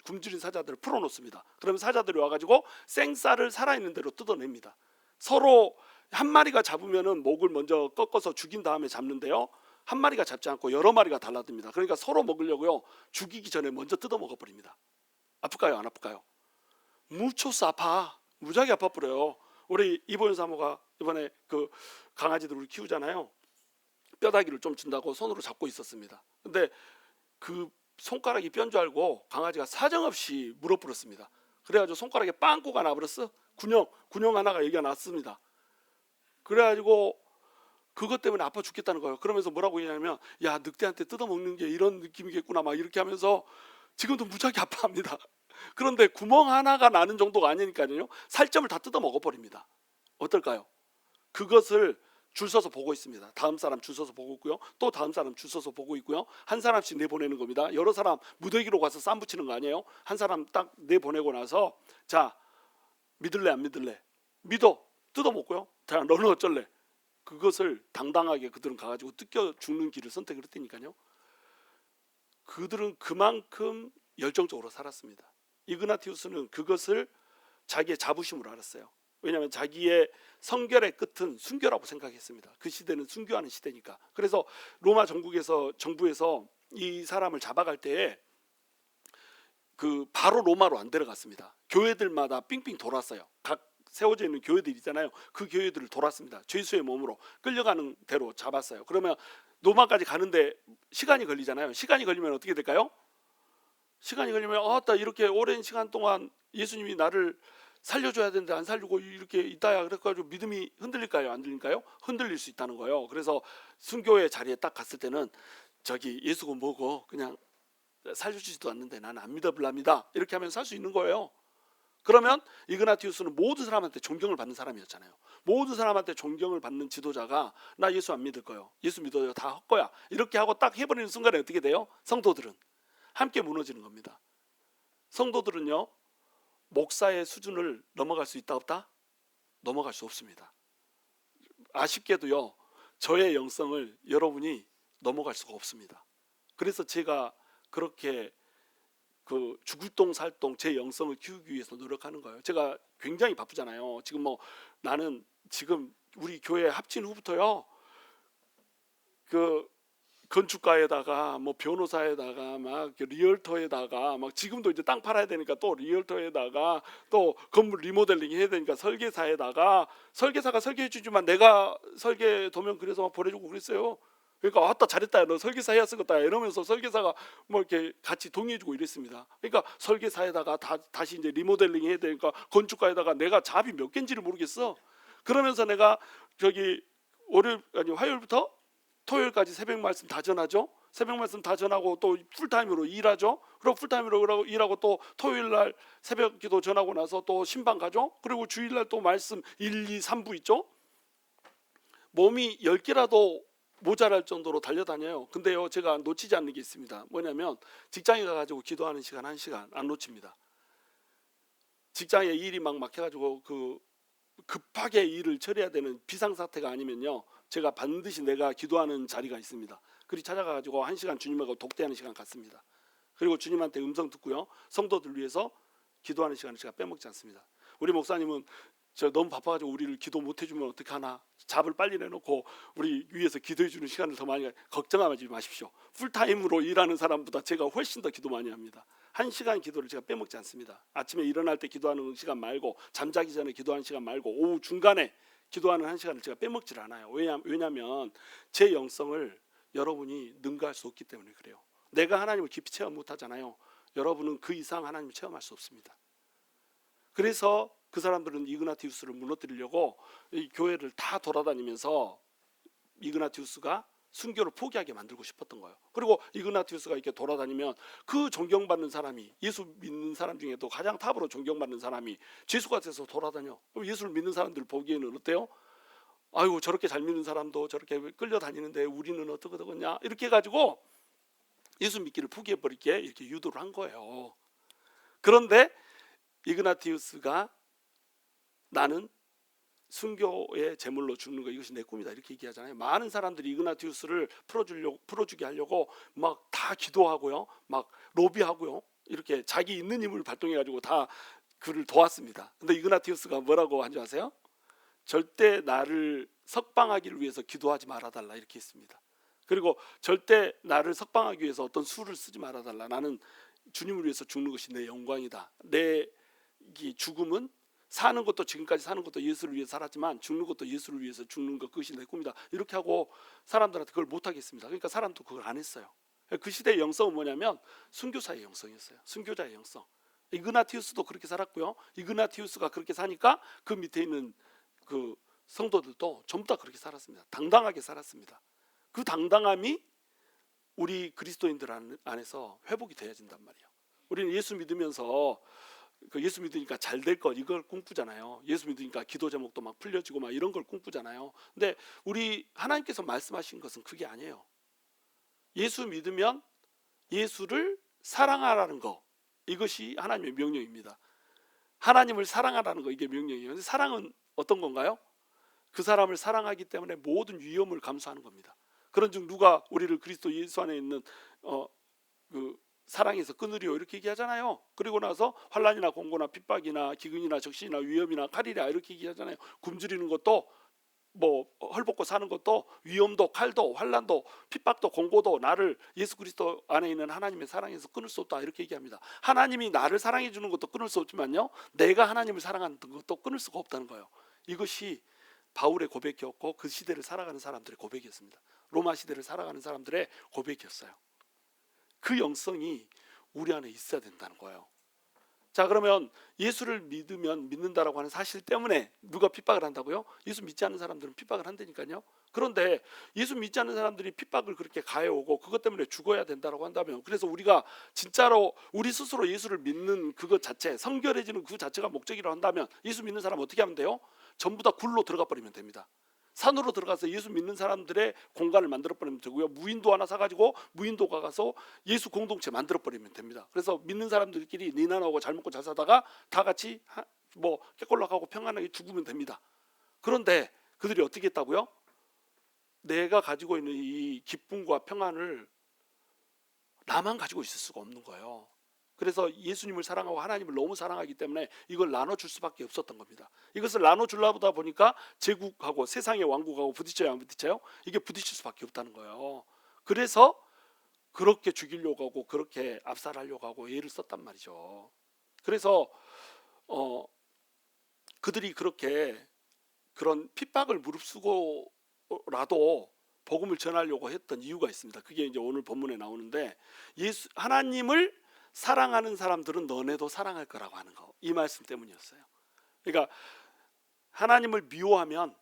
굶주린 사자들을 풀어놓습니다. 그러면 사자들이 와가지고 생쌀을 살아있는 대로 뜯어냅니다. 서로 한 마리가 잡으면은 목을 먼저 꺾어서 죽인 다음에 잡는데요, 한 마리가 잡지 않고 여러 마리가 달라듭니다. 그러니까 서로 먹으려고요, 죽이기 전에 먼저 뜯어 먹어버립니다. 아플까요 안 아플까요? 무초스 아파, 무지하게 아파 버려요. 우리 이보현 사모가 이번에 그 강아지들을 키우잖아요. 뼈다귀를 좀 준다고 손으로 잡고 있었습니다. 근데 그 손가락이 뼈인 줄 알고 강아지가 사정없이 물어버렸습니다. 그래가지고 손가락에 빵꾸가 나버렸어. 군용 하나가 여기가 났습니다. 그래가지고 그것 때문에 아파 죽겠다는 거예요. 그러면서 뭐라고 했냐면, 야, 늑대한테 뜯어먹는 게 이런 느낌이겠구나 막 이렇게 하면서 지금도 무지하게 아파합니다. 그런데 구멍 하나가 나는 정도가 아니니까요, 살점을 다 뜯어 먹어버립니다. 어떨까요? 그것을 줄 서서 보고 있습니다. 다음 사람 줄 서서 보고 있고요, 또 다음 사람 줄 서서 보고 있고요. 한 사람씩 내보내는 겁니다. 여러 사람 무더기로 가서 쌈 붙이는 거 아니에요. 한 사람 딱 내보내고 나서, 자, 믿을래 안 믿을래? 믿어. 뜯어 먹고요. 자, 너는 어쩔래? 그것을 당당하게 그들은 가가지고 뜯겨 죽는 길을 선택을 했다니까요. 그들은 그만큼 열정적으로 살았습니다. 이그나티우스는 그것을 자기의 자부심으로 알았어요. 왜냐하면 자기의 성결의 끝은 순교라고 생각했습니다. 그 시대는 순교하는 시대니까. 그래서 로마 정부에서 이 사람을 잡아갈 때에 그 바로 로마로 안 데려갔습니다. 교회들마다 삥삥 돌았어요. 각 세워져 있는 교회들 있잖아요. 그 교회들을 돌았습니다. 죄수의 몸으로 끌려가는 대로 잡았어요. 그러면 로마까지 가는데 시간이 걸리잖아요. 시간이 걸리면 어떻게 될까요? 시간이 걸리면 나 이렇게 오랜 시간 동안 예수님이 나를 살려줘야 되는데 안 살리고 이렇게 있다야, 그래가지고 믿음이 흔들릴까요 안 흔들릴까요? 흔들릴 수 있다는 거예요. 그래서 순교의 자리에 딱 갔을 때는, 저기 예수가 뭐고 그냥 살려주지도 않는데 나는 안 믿어볼랍니다, 이렇게 하면 살 수 있는 거예요. 그러면 이그나티우스는 모든 사람한테 존경을 받는 사람이었잖아요. 모든 사람한테 존경을 받는 지도자가, 나 예수 안 믿을 거요, 예수 믿어요, 다 헛거야, 이렇게 하고 딱 해버리는 순간에 어떻게 돼요? 성도들은 함께 무너지는 겁니다. 성도들은요, 목사의 수준을 넘어갈 수 있다 없다? 넘어갈 수 없습니다. 아쉽게도요, 저의 영성을 여러분이 넘어갈 수가 없습니다. 그래서 제가 그렇게 그 죽을동 살동 제 영성을 키우기 위해서 노력하는 거예요. 제가 굉장히 바쁘잖아요. 지금 나는 지금 우리 교회 합친 후부터요, 그 건축가에다가 변호사에다가 막 리얼터에다가 막 지금도 이제 땅 팔아야 되니까 또 리얼터에다가 또 건물 리모델링 해야 되니까 설계사에다가, 설계사가 설계해 주지만 내가 설계 도면 그래서 막 보내주고 그랬어요. 그러니까 왔다 잘했다, 너 설계사 해야 쓰겠다 이러면서 설계사가 이렇게 같이 동의해주고 이랬습니다. 그러니까 설계사에다가 다시 이제 리모델링 해야 되니까 건축가에다가 내가 잡이 몇 개인지를 모르겠어. 그러면서 내가 저기 화요일부터 토요일까지 새벽 말씀 다 전하죠. 새벽 말씀 다 전하고 또 풀타임으로 일하죠. 그리고 풀타임으로 일하고 또 토요일 날 새벽 기도 전하고 나서 또 신방 가죠. 그리고 주일 날 또 말씀 1, 2, 3부 있죠. 몸이 10개라도 모자랄 정도로 달려다녀요. 근데요, 제가 놓치지 않는 게 있습니다. 뭐냐면 직장에 가가지고 기도하는 시간 1시간 안 놓칩니다. 직장에 일이 막 막혀가지고 그 급하게 일을 처리해야 되는 비상사태가 아니면요, 제가 반드시 내가 기도하는 자리가 있습니다. 그리 찾아가가지고 1시간 주님하고 독대하는 시간 갖습니다. 그리고 주님한테 음성 듣고요, 성도들 위해서 기도하는 시간을 제가 빼먹지 않습니다. 우리 목사님은 저 너무 바빠가지고 우리를 기도 못 해주면 어떡하나, 잡을 빨리 내놓고 우리 위에서 기도해 주는 시간을 더 많이 걱정하지 마십시오. 풀타임으로 일하는 사람보다 제가 훨씬 더 기도 많이 합니다. 1시간 기도를 제가 빼먹지 않습니다. 아침에 일어날 때 기도하는 시간 말고, 잠자기 전에 기도하는 시간 말고, 오후 중간에 기도하는 1시간을 제가 빼먹질 않아요. 왜냐하면 제 영성을 여러분이 능가할 수 없기 때문에 그래요. 내가 하나님을 깊이 체험 못하잖아요. 여러분은 그 이상 하나님을 체험할 수 없습니다. 그래서 그 사람들은 이그나티우스를 무너뜨리려고 이 교회를 다 돌아다니면서 이그나티우스가 순교를 포기하게 만들고 싶었던 거예요. 그리고 이그나티우스가 이렇게 돌아다니면 그 존경받는 사람이, 예수 믿는 사람 중에도 가장 탑으로 존경받는 사람이 죄수가 돼서 돌아다녀. 그럼 예수를 믿는 사람들 보기에는 어때요? 아이고, 저렇게 잘 믿는 사람도 저렇게 끌려다니는데 우리는 어떡하냐, 이렇게 해가지고 예수 믿기를 포기해버리게 이렇게 유도를 한 거예요. 그런데 이그나티우스가 나는 순교의 제물로 죽는 거, 이것이 내 꿈이다, 이렇게 얘기하잖아요. 많은 사람들이 이그나티우스를 풀어주게 하려고 막 다 기도하고요, 막 로비하고요, 이렇게 자기 있는 힘을 발동해가지고 다 그를 도왔습니다. 근데 이그나티우스가 뭐라고 한지 아세요? 절대 나를 석방하기를 위해서 기도하지 말아달라, 이렇게 했습니다. 그리고 절대 나를 석방하기 위해서 어떤 수를 쓰지 말아달라. 나는 주님을 위해서 죽는 것이 내 영광이다. 내 죽음은, 사는 것도, 지금까지 사는 것도 예수를 위해 살았지만 죽는 것도 예수를 위해서 죽는 것, 그것이 내 꿈이다, 이렇게 하고 사람들한테 그걸 못하겠습니다. 그러니까 사람도 그걸 안 했어요. 그 시대의 영성은 뭐냐면 순교사의 영성이었어요. 순교자의 영성. 이그나티우스도 그렇게 살았고요, 이그나티우스가 그렇게 사니까 그 밑에 있는 그 성도들도 전부 다 그렇게 살았습니다. 당당하게 살았습니다. 그 당당함이 우리 그리스도인들 안에서 회복이 되어진단 말이에요. 우리는 예수 믿으면서 예수 믿으니까 잘 될 것, 이걸 꿈꾸잖아요. 예수 믿으니까 기도 제목도 막 풀려지고 막 이런 걸 꿈꾸잖아요. 근데 우리 하나님께서 말씀하신 것은 그게 아니에요. 예수 믿으면 예수를 사랑하라는 거, 이것이 하나님의 명령입니다. 하나님을 사랑하라는 거, 이게 명령이에요. 근데 사랑은 어떤 건가요? 그 사람을 사랑하기 때문에 모든 위험을 감수하는 겁니다. 그런즉 누가 우리를 그리스도 예수 안에 있는 그 사랑에서 끊으리요, 이렇게 얘기하잖아요. 그리고 나서 환난이나 공고나 핍박이나 기근이나 적신이나 위험이나 칼이라, 이렇게 얘기하잖아요. 굶주리는 것도, 뭐 헐벗고 사는 것도, 위험도, 칼도, 환난도, 핍박도, 공고도 나를 예수 그리스도 안에 있는 하나님의 사랑에서 끊을 수 없다, 이렇게 얘기합니다. 하나님이 나를 사랑해 주는 것도 끊을 수 없지만요, 내가 하나님을 사랑하는 것도 끊을 수가 없다는 거예요. 이것이 바울의 고백이었고 그 시대를 살아가는 사람들의 고백이었습니다. 로마 시대를 살아가는 사람들의 고백이었어요. 그 영성이 우리 안에 있어야 된다는 거예요. 자, 그러면 예수를 믿으면 믿는다라고 하는 사실 때문에 누가 핍박을 한다고요? 예수 믿지 않는 사람들은 핍박을 한다니까요. 그런데 예수 믿지 않는 사람들이 핍박을 그렇게 가해오고 그것 때문에 죽어야 된다라고 한다면, 그래서 우리가 진짜로 우리 스스로 예수를 믿는 그것 자체, 성결해지는 그 자체가 목적이라고 한다면, 예수 믿는 사람 어떻게 하면 돼요? 전부 다 굴로 들어가 버리면 됩니다. 산으로 들어가서 예수 믿는 사람들의 공간을 만들어 버리면 되고요, 무인도 하나 사가지고 무인도가 가서 예수 공동체 만들어 버리면 됩니다. 그래서 믿는 사람들끼리 니나노하고 잘 먹고 잘 사다가 다 같이 뭐 깨꼴락하고 평안하게 죽으면 됩니다. 그런데 그들이 어떻게 했다고요? 내가 가지고 있는 이 기쁨과 평안을 나만 가지고 있을 수가 없는 거예요. 그래서 예수님을 사랑하고 하나님을 너무 사랑하기 때문에 이걸 나눠줄 수밖에 없었던 겁니다. 이것을 나눠주려다 보니까 제국하고 세상의 왕국하고 부딪혀야 안 부딪혀요? 이게 부딪힐 수밖에 없다는 거예요. 그래서 그렇게 죽이려고 하고 그렇게 압살하려고 하고 애를 썼단 말이죠. 그래서 그들이 그렇게 그런 핍박을 무릅쓰고라도 복음을 전하려고 했던 이유가 있습니다. 그게 이제 오늘 본문에 나오는데, 하나님을 사랑하는 사람들은 너네도 사랑할 거라고 하는 거, 이 말씀 때문이었어요. 그러니까 하나님을 미워하면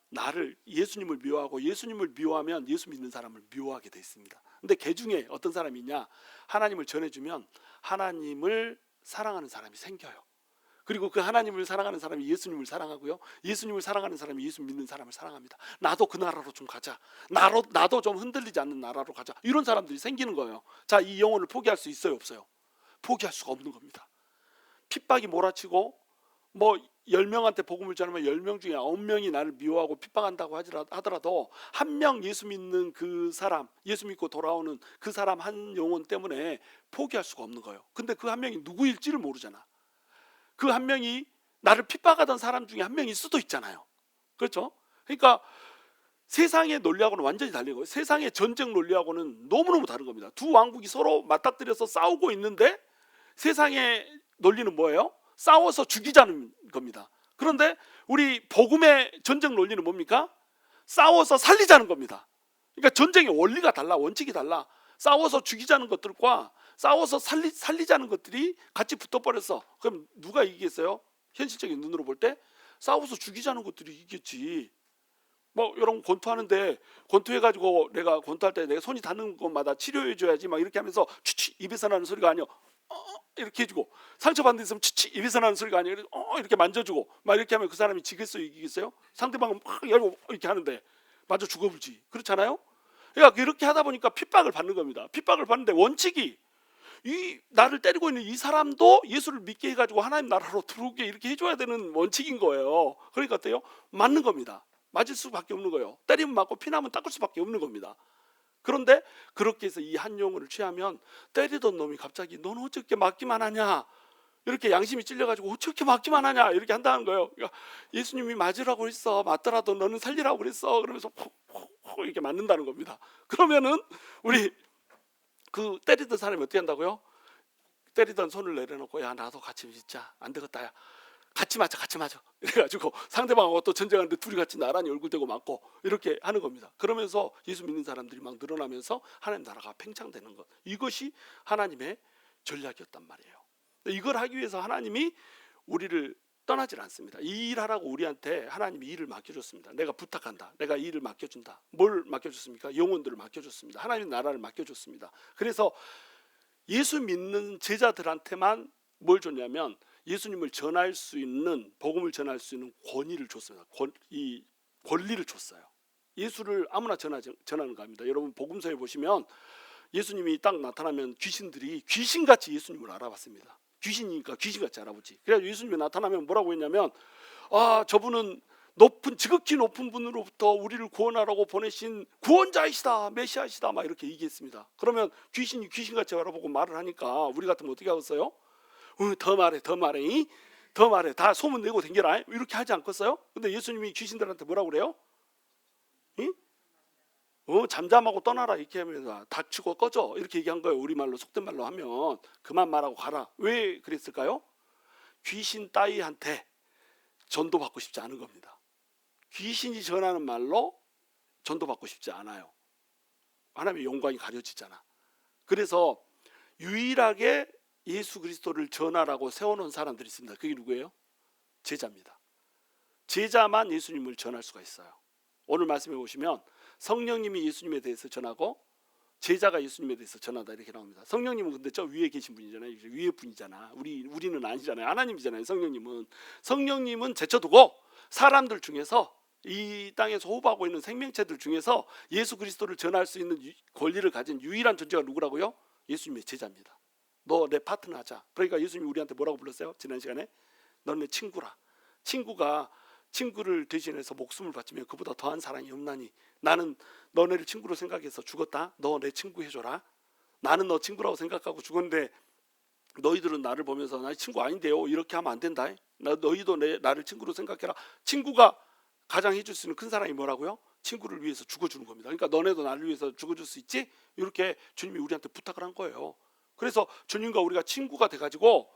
예수님을 미워하고 예수님을 미워하면 예수 믿는 사람을 미워하게 돼 있습니다. 근데 그 중에 어떤 사람이 있냐? 하나님을 전해주면 하나님을 사랑하는 사람이 생겨요. 그리고 그 하나님을 사랑하는 사람이 예수님을 사랑하고요, 예수님을 사랑하는 사람이 예수 믿는 사람을 사랑합니다. 나도 그 나라로 좀 가자, 나도 좀 흔들리지 않는 나라로 가자, 이런 사람들이 생기는 거예요. 자, 이 영혼을 포기할 수 있어요, 없어요? 포기할 수가 없는 겁니다. 핍박이 몰아치고 뭐 10명한테 복음을 전하면 10명 중에 9명이 나를 미워하고 핍박한다고 하더라도 한 명 예수 믿는 그 사람, 예수 믿고 돌아오는 그 사람 한 영혼 때문에 포기할 수가 없는 거예요. 근데 그 한 명이 누구일지를 모르잖아. 그 한 명이 나를 핍박하던 사람 중에 한 명일 수도 있잖아요. 그렇죠? 그러니까 세상의 논리하고는 완전히 다른 거예요. 세상의 전쟁 논리하고는 너무너무 다른 겁니다. 두 왕국이 서로 맞닥뜨려서 싸우고 있는데 세상의 논리는 뭐예요? 싸워서 죽이자는 겁니다. 그런데 우리 복음의 전쟁 논리는 뭡니까? 싸워서 살리자는 겁니다. 그러니까 전쟁의 원리가 달라, 원칙이 달라. 싸워서 죽이자는 것들과 싸워서 살리자는 것들이 같이 붙어버렸어. 그럼 누가 이기겠어요? 현실적인 눈으로 볼 때 싸워서 죽이자는 것들이 이기겠지. 뭐 여러분 권투하는데 권투해가지고 내가 권투할 때 내가 손이 닿는 것마다 치료해줘야지 막 이렇게 하면서 치치 입에서 나는 소리가 아니야. 이렇게 해주고 상처받는 데 있으면 치치 입에서 나는 소리가 아니야. 이렇게 만져주고 막 이렇게 하면 그 사람이 지겠어요, 이기겠어요? 상대방은 막 이렇게 하는데 맞아 죽어불지. 그렇잖아요? 그러니까 이렇게 하다 보니까 핍박을 받는 겁니다. 핍박을 받는데 원칙이 이 나를 때리고 있는 이 사람도 예수를 믿게 해가지고 하나님 나라로 들어오게 이렇게 해줘야 되는 원칙인 거예요. 그러니까 어때요? 맞는 겁니다. 맞을 수밖에 없는 거예요. 때리면 맞고 피나면 닦을 수밖에 없는 겁니다. 그런데 그렇게 해서 이 한 용어를 취하면 때리던 놈이 갑자기 너는 어떻게 맞기만 하냐, 이렇게 양심이 찔려가지고 어떻게 맞기만 하냐 이렇게 한다는 거예요. 그러니까 예수님이 맞으라고 했어, 맞더라도 너는 살리라고 그랬어, 그러면서 이렇게 맞는다는 겁니다. 그러면은 우리 그 때리던 사람이 어떻게 한다고요? 때리던 손을 내려놓고 야 나도 같이 믿자, 안 되겠다, 야 같이 맞아 이래가지고 상대방하고 또 전쟁하는데 둘이 같이 나란히 얼굴 대고 맞고 이렇게 하는 겁니다. 그러면서 예수 믿는 사람들이 막 늘어나면서 하나님 나라가 팽창되는 것, 이것이 하나님의 전략이었단 말이에요. 이걸 하기 위해서 하나님이 우리를 떠나질 않습니다. 이 일하라고 우리한테 하나님이 일을 맡겨줬습니다. 내가 부탁한다, 내가 이 일을 맡겨준다. 뭘 맡겨줬습니까? 영혼들을 맡겨줬습니다. 하나님 나라를 맡겨줬습니다. 그래서 예수 믿는 제자들한테만 뭘 줬냐면 예수님을 전할 수 있는, 복음을 전할 수 있는 권위를 줬습니다. 이 권리를 줬어요. 예수를 아무나 전하는 겁니다. 여러분 복음서에 보시면 예수님이 딱 나타나면 귀신들이 귀신같이 예수님을 알아봤습니다. 귀신이니까 귀신같이 알아보지. 그래서 예수님이 나타나면 뭐라고 했냐면 저분은 지극히 높은 분으로부터 우리를 구원하라고 보내신 구원자이시다, 메시아이시다 막 이렇게 얘기했습니다. 그러면 귀신이 귀신같이 알아보고 말을 하니까 우리 같으면 어떻게 하겠어요? 더 말해 다 소문 내고 댕겨라 이렇게 하지 않겠어요? 근데 예수님이 귀신들한테 뭐라고 그래요? 잠잠하고 떠나라 이렇게 하면서 닥치고 꺼져 이렇게 얘기한 거예요. 우리말로 속된 말로 하면 그만 말하고 가라. 왜 그랬을까요? 귀신 따위한테 전도받고 싶지 않은 겁니다. 귀신이 전하는 말로 전도받고 싶지 않아요. 하나님의 영광이 가려지잖아. 그래서 유일하게 예수 그리스도를 전하라고 세워놓은 사람들이 있습니다. 그게 누구예요? 제자입니다. 제자만 예수님을 전할 수가 있어요. 오늘 말씀해 보시면 성령님이 예수님에 대해서 전하고 제자가 예수님에 대해서 전하다 이렇게 나옵니다. 성령님은 근데 저 위에 계신 분이잖아요. 위에 분이잖아. 우리는 아니잖아요. 하나님이잖아요. 성령님은 제쳐두고 사람들 중에서 이 땅에서 호흡하고 있는 생명체들 중에서 예수 그리스도를 전할 수 있는 권리를 가진 유일한 존재가 누구라고요? 예수님의 제자입니다. 너 내 파트너 하자. 그러니까 예수님이 우리한테 뭐라고 불렀어요? 지난 시간에 넌 내 친구라. 친구가 친구를 대신해서 목숨을 바치면 그보다 더한 사랑이 없나니 나는 너네를 친구로 생각해서 죽었다. 너 내 친구 해줘라. 나는 너 친구라고 생각하고 죽었는데 너희들은 나를 보면서 나 친구 아닌데요 이렇게 하면 안 된다. 너희도 나를 친구로 생각해라. 친구가 가장 해줄 수 있는 큰 사랑이 뭐라고요? 친구를 위해서 죽어주는 겁니다. 그러니까 너네도 나를 위해서 죽어줄 수 있지? 이렇게 주님이 우리한테 부탁을 한 거예요. 그래서 주님과 우리가 친구가 돼가지고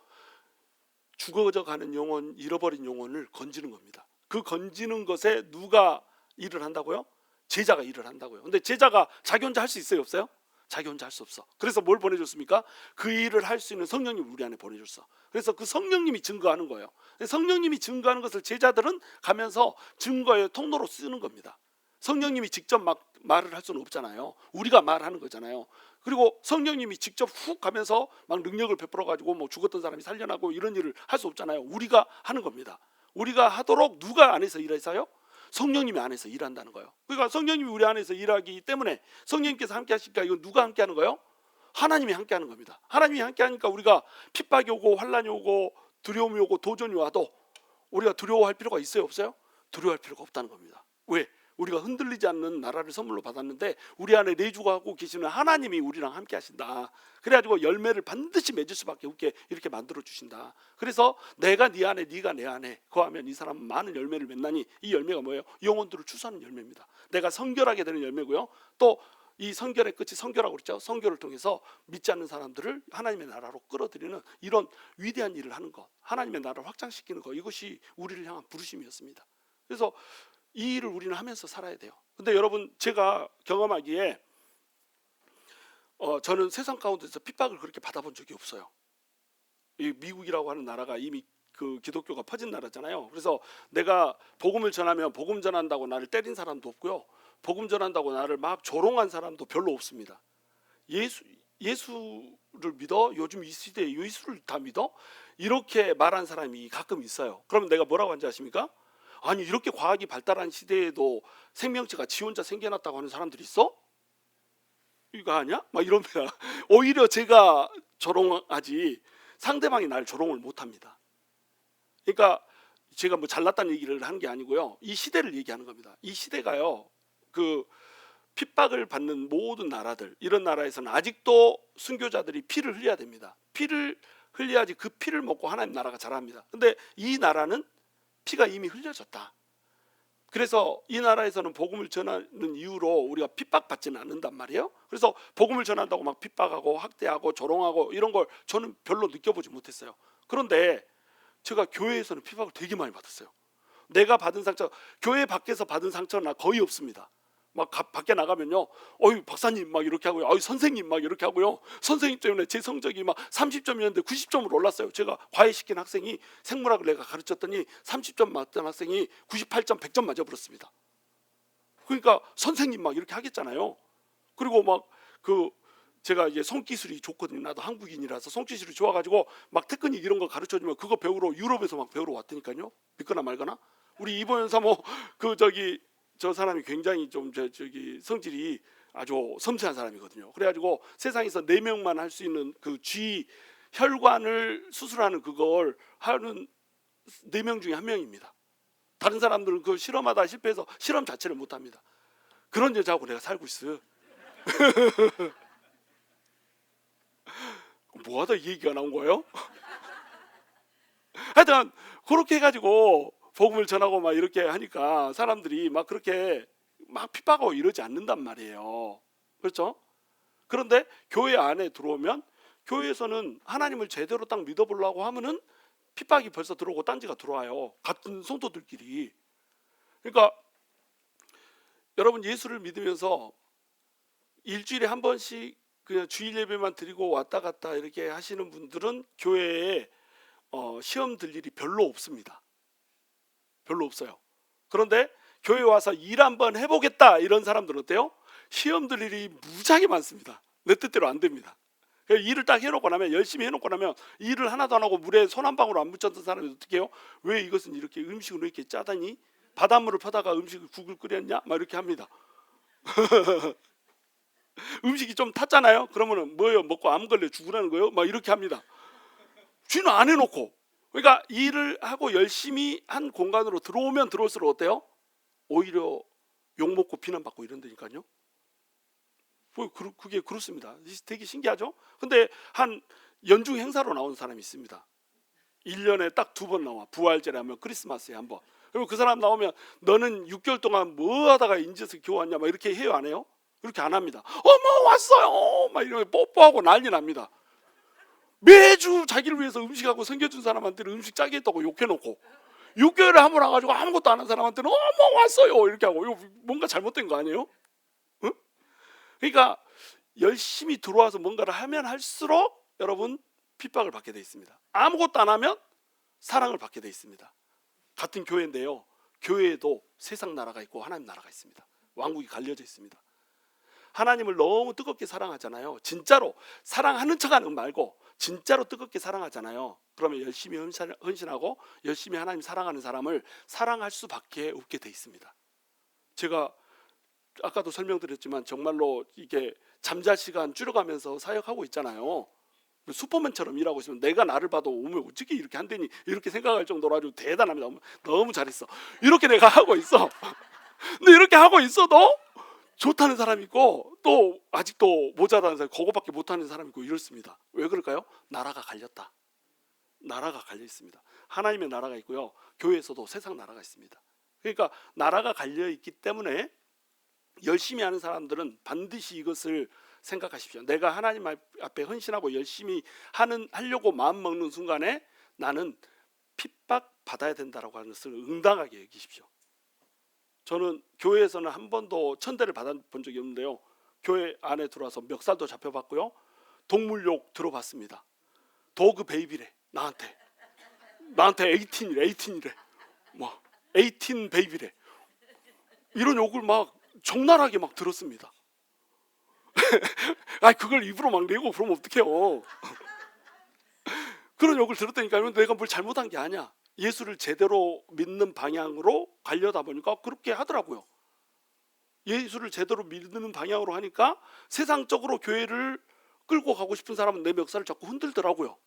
죽어져가는 영혼, 잃어버린 영혼을 건지는 겁니다. 그 건지는 것에 누가 일을 한다고요? 제자가 일을 한다고요. 근데 제자가 자기 혼자 할 수 있어요, 없어요? 자기 혼자 할 수 없어. 그래서 뭘 보내줬습니까? 그 일을 할 수 있는 성령님을 우리 안에 보내줬어. 그래서 그 성령님이 증거하는 거예요. 성령님이 증거하는 것을 제자들은 가면서 증거의 통로로 쓰는 겁니다. 성령님이 직접 막 말을 할 수는 없잖아요. 우리가 말하는 거잖아요. 그리고 성령님이 직접 훅 가면서 막 능력을 베풀어 가지고 뭐 죽었던 사람이 살려나고 이런 일을 할 수 없잖아요. 우리가 하는 겁니다. 우리가 하도록 누가 안에서 일해서요? 성령님이 안에서 일한다는 거예요. 그러니까 성령님이 우리 안에서 일하기 때문에 성령님께서 함께 하시니까 이건 누가 함께 하는 거예요? 하나님이 함께 하는 겁니다. 하나님이 함께 하니까 우리가 핍박이 오고 환란이 오고 두려움이 오고 도전이 와도 우리가 두려워할 필요가 있어요, 없어요? 두려워할 필요가 없다는 겁니다. 왜? 우리가 흔들리지 않는 나라를 선물로 받았는데 우리 안에 내주하고 계시는 하나님이 우리랑 함께 하신다. 그래가지고 열매를 반드시 맺을 수밖에 없게 이렇게 만들어 주신다. 그래서 내가 네 안에 네가 내 안에 거하면 이 사람은 많은 열매를 맺나니, 이 열매가 뭐예요? 영혼들을 추수하는 열매입니다. 내가 성결하게 되는 열매고요. 또 이 성결의 끝이 성결하고 그랬죠. 성결을 통해서 믿지 않는 사람들을 하나님의 나라로 끌어들이는 이런 위대한 일을 하는 것, 하나님의 나라를 확장시키는 것, 이것이 우리를 향한 부르심이었습니다. 그래서 이 일을 우리는 하면서 살아야 돼요. 근데 여러분, 제가 경험하기에 저는 세상 가운데서 핍박을 그렇게 받아본 적이 없어요. 이 미국이라고 하는 나라가 이미 그 기독교가 퍼진 나라잖아요. 그래서 내가 복음을 전하면 복음 전한다고 나를 때린 사람도 없고요. 복음 전한다고 나를 막 조롱한 사람도 별로 없습니다. 예수를 믿어? 요즘 이 시대에 예수를 다 믿어? 이렇게 말한 사람이 가끔 있어요. 그러면 내가 뭐라고 하는지 아십니까? 아니, 이렇게 과학이 발달한 시대에도 생명체가 지 혼자 생겨났다고 하는 사람들이 있어? 이거 아니야? 막 이러면 오히려 제가 조롱하지 상대방이 날 조롱을 못합니다. 그러니까 제가 뭐 잘났다는 얘기를 하는 게 아니고요. 이 시대를 얘기하는 겁니다. 이 시대가요, 그 핍박을 받는 모든 나라들, 이런 나라에서는 아직도 순교자들이 피를 흘려야 됩니다. 피를 흘려야지 그 피를 먹고 하나님 나라가 자랍니다. 근데 이 나라는 피가 이미 흘려졌다. 그래서 이 나라에서는 복음을 전하는 이유로 우리가 핍박받지는 않는단 말이에요. 그래서 복음을 전한다고 막 핍박하고 학대하고 조롱하고 이런 걸 저는 별로 느껴보지 못했어요. 그런데 제가 교회에서는 핍박을 되게 많이 받았어요. 내가 받은 상처, 교회 밖에서 받은 상처는 거의 없습니다. 막 밖에 나가면요, 어이 박사님 막 이렇게 하고요, 어이 선생님 막 이렇게 하고요. 선생님 때문에 제 성적이 막 30점이었는데 90점으로 올랐어요. 제가 과외시킨 학생이, 생물학을 내가 가르쳤더니 30점 맞던 학생이 98점, 100점 맞아버렸습니다. 그러니까 선생님 막 이렇게 하겠잖아요. 그리고 막 제가 이제 손기술이 좋거든요. 나도 한국인이라서 손기술이 좋아가지고 막 테크닉 이런 거 가르쳐주면 그거 배우러 유럽에서 막 배우러 왔다니까요. 믿거나 말거나. 우리 이번 사모 저 사람이 굉장히 좀 성질이 아주 섬세한 사람이거든요. 그래가지고 세상에서 4명만 할 수 있는 그 혈관을 수술하는 그걸 하는 4명 중에 1명입니다. 다른 사람들은 그 실험하다 실패해서 실험 자체를 못합니다. 그런 여자하고 내가 살고 있어요. 뭐하다 이 얘기가 나온 거예요? 하여튼 그렇게 해가지고 복음을 전하고 막 이렇게 하니까 사람들이 막 그렇게 막 핍박하고 이러지 않는단 말이에요. 그렇죠? 그런데 교회 안에 들어오면, 교회에서는 하나님을 제대로 딱 믿어보려고 하면은 핍박이 벌써 들어오고 딴지가 들어와요. 같은 성도들끼리. 그러니까 여러분, 예수를 믿으면서 일주일에 한 번씩 그냥 주일 예배만 드리고 왔다 갔다 이렇게 하시는 분들은 교회에 시험 들 일이 별로 없습니다. 별로 없어요. 그런데 교회 와서 일 한번 해보겠다 이런 사람들은 어때요? 시험 들 일이 무지하게 많습니다. 내 뜻대로 안 됩니다. 일을 딱 해놓고 나면, 열심히 해놓고 나면 일을 하나도 안 하고 물에 손 한 방울 안 묻혔던 사람이 어떻게 해요? 왜 이것은 이렇게 음식을 왜 이렇게 짜다니? 바닷물을 퍼다가 음식을 국을 끓였냐? 막 이렇게 합니다. 음식이 좀 탔잖아요. 그러면은 뭐예요? 먹고 암 걸려 죽으라는 거예요? 막 이렇게 합니다. 쥐는 안 해놓고. 그러니까 일을 하고 열심히 한 공간으로 들어오면 들어올수록 어때요? 오히려 욕먹고 비난받고 이런다니까요. 그게 그렇습니다. 되게 신기하죠? 근데 한 연중 행사로 나온 사람이 있습니다. 1년에 딱 2번 나와. 부활절에 하면 크리스마스에 한 번. 그리고 그 사람 나오면 너는 6개월 동안 뭐 하다가 인제서 교회 왔냐? 막 이렇게 해요, 안 해요? 이렇게 안 합니다. 어머 왔어요! 막 이러면 뽀뽀하고 난리 납니다. 매주 자기를 위해서 음식하고 섬겨준 사람한테는 음식 짜게 했다고 욕해놓고, 6개월에 한 번 와가지고 아무것도 안 한 사람한테는 어머 왔어요! 이렇게 하고. 이거 뭔가 잘못된 거 아니에요? 응? 그러니까 열심히 들어와서 뭔가를 하면 할수록 여러분 핍박을 받게 돼 있습니다. 아무것도 안 하면 사랑을 받게 돼 있습니다. 같은 교회인데요, 교회에도 세상 나라가 있고 하나님 나라가 있습니다. 왕국이 갈려져 있습니다. 하나님을 너무 뜨겁게 사랑하잖아요. 진짜로 사랑하는 척하는 말고 진짜로 뜨겁게 사랑하잖아요. 그러면 열심히 헌신하고 열심히 하나님 사랑하는 사람을 사랑할 수밖에 없게 돼 있습니다. 제가 아까도 설명드렸지만 정말로 이게 잠잘 시간 줄여가면서 사역하고 있잖아요. 슈퍼맨처럼 일하고 있으면 내가 나를 봐도 오면 어떻게 이렇게 한대니 이렇게 생각할 정도로 아주 대단합니다. 너무 잘했어. 이렇게 내가 하고 있어. 근데 이렇게 하고 있어도 좋다는 사람이 있고 또 아직도 모자라는 사람이 그거밖에 못하는 사람이 있고 이렇습니다. 왜 그럴까요? 나라가 갈렸다. 나라가 갈려 있습니다. 하나님의 나라가 있고요. 교회에서도 세상 나라가 있습니다. 그러니까 나라가 갈려 있기 때문에 열심히 하는 사람들은 반드시 이것을 생각하십시오. 내가 하나님 앞에 헌신하고 열심히 하려고 마음 먹는 순간에 나는 핍박 받아야 된다라고 하는 것을 응당하게 여기십시오. 저는 교회에서는 한 번도 천대를 받아본 적이 없는데요. 교회 안에 들어와서 멱살도 잡혀봤고요. 동물욕 들어봤습니다. 도그 베이비래. 나한테 18이래. 막 18 베이비래. 이런 욕을 막 적나라하게 막 들었습니다. 아, 그걸 입으로 막 내고 그러면 어떡해요. 그런 욕을 들었다니까요. 내가 뭘 잘못한 게 아니야. 예수를 제대로 믿는 방향으로 가려다 보니까 그렇게 하더라고요. 예수를 제대로 믿는 방향으로 하니까 세상적으로 교회를 끌고 가고 싶은 사람은 내 멱살을 자꾸 흔들더라고요.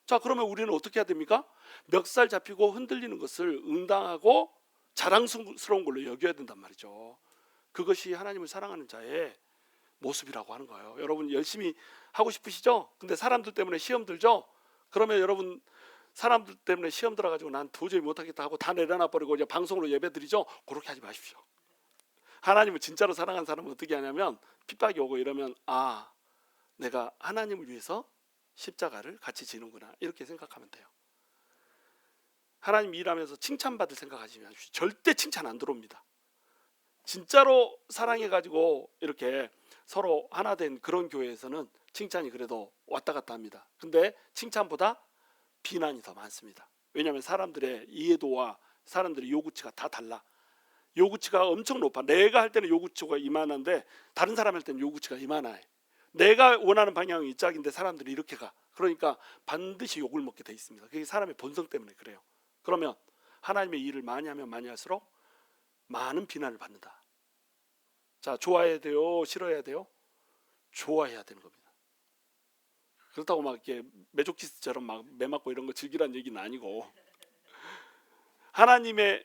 자, 그러면 우리는 어떻게 해야 됩니까? 멱살 잡히고 흔들리는 것을 응당하고 자랑스러운 걸로 여겨야 된단 말이죠. 그것이 하나님을 사랑하는 자의 모습이라고 하는 거예요. 여러분 열심히 하고 싶으시죠? 근데 사람들 때문에 시험 들죠? 그러면 여러분 사람들 때문에 시험 들어가지고 난 도저히 못하겠다 하고 다 내려놔 버리고 이제 방송으로 예배 드리죠? 그렇게 하지 마십시오. 하나님을 진짜로 사랑하는 사람은 어떻게 하냐면 핍박이 오고 이러면 아, 내가 하나님을 위해서 십자가를 같이 지는구나 이렇게 생각하면 돼요. 하나님 일하면서 칭찬받을 생각하지 마십시오. 절대 칭찬 안 들어옵니다. 진짜로 사랑해가지고 이렇게 서로 하나 된 그런 교회에서는 칭찬이 그래도 왔다 갔다 합니다. 근데 칭찬보다 비난이 더 많습니다. 왜냐하면 사람들의 이해도와 사람들의 요구치가 다 달라. 요구치가 엄청 높아. 내가 할 때는 요구치가 이만한데 다른 사람 할 때는 요구치가 이만해. 내가 원하는 방향이 이 짝인데 사람들이 이렇게 가. 그러니까 반드시 욕을 먹게 돼 있습니다. 그게 사람의 본성 때문에 그래요. 그러면 하나님의 일을 많이 하면 많이 할수록 많은 비난을 받는다. 자, 좋아해야 돼요? 싫어해야 돼요? 좋아해야 되는 겁니다. 그렇다고 막 이렇게 메조키스트처럼 막 매맞고 이런 거 즐기라는 얘기는 아니고 하나님의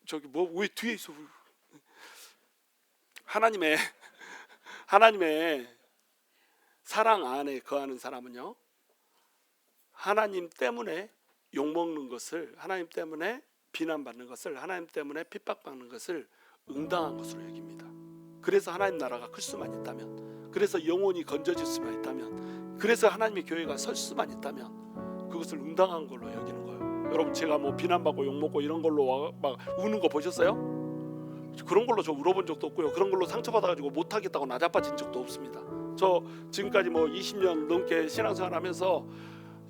저기 뭐 왜 뒤에 있어? 하나님의 사랑 안에 거하는 사람은요, 하나님 때문에 욕먹는 것을, 하나님 때문에 비난받는 것을, 하나님 때문에 핍박받는 것을 응당한 것으로 여깁니다. 그래서 하나님 나라가 클 수만 있다면, 그래서 영혼이 건져질 수만 있다면, 그래서 하나님의 교회가 설 수만 있다면 그것을 응당한 걸로 여기는 거예요. 여러분 제가 뭐 비난받고 욕먹고 이런 걸로 막 우는 거 보셨어요? 그런 걸로 저 울어본 적도 없고요. 그런 걸로 상처받아가지고 못하겠다고 나자빠진 적도 없습니다. 저 지금까지 뭐 20년 넘게 신앙생활하면서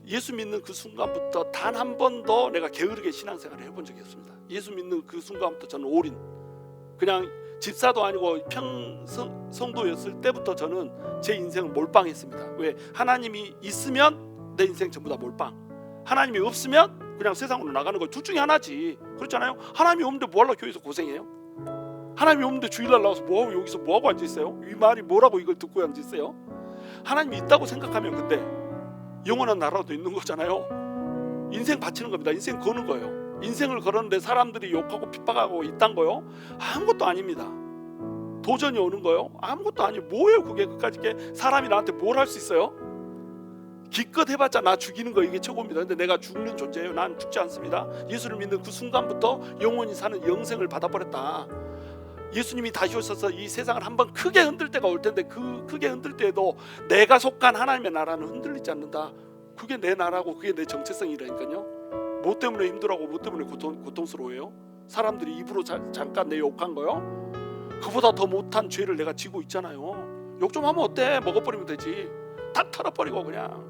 예수 믿는 그 순간부터 단 한 번도 내가 게으르게 신앙생활을 해본 적이 없습니다. 예수 믿는 그 순간부터 저는 올인, 그냥 집사도 아니고 성도였을 때부터 저는 제 인생을 몰빵했습니다. 왜? 하나님이 있으면 내 인생 전부 다 몰빵, 하나님이 없으면 그냥 세상으로 나가는 거 둘 중에 하나지. 그렇잖아요. 하나님이 없는데 뭐하러 교회에서 고생해요? 하나님이 없는데 주일날 나와서 뭐하고 여기서 뭐하고 앉아있어요? 이 말이 뭐라고 이걸 듣고 앉아있어요? 하나님이 있다고 생각하면 근데 영원한 나라도 있는 거잖아요. 인생 바치는 겁니다. 인생 거는 거예요. 인생을 걸었는데 사람들이 욕하고 핍박하고 있단 거요? 아무것도 아닙니다. 도전이 오는 거요? 아무것도 아니에요. 뭐예요 그게? 그까짓 게 사람이 나한테 뭘 할 수 있어요? 기껏 해봤자 나 죽이는 거 이게 최고입니다. 근데 내가 죽는 존재예요. 난 죽지 않습니다. 예수를 믿는 그 순간부터 영원히 사는 영생을 받아버렸다. 예수님이 다시 오셔서 이 세상을 한번 크게 흔들 때가 올 텐데 그 크게 흔들 때에도 내가 속한 하나님의 나라는 흔들리지 않는다. 그게 내 나라고 그게 내 정체성이라니까요. 뭐 때문에 힘들어하고 뭐 때문에 고통스러워해요? 사람들이 입으로 잠깐 내 욕한 거요? 그보다 더 못한 죄를 내가 지고 있잖아요. 욕 좀 하면 어때? 먹어버리면 되지. 다 털어버리고 그냥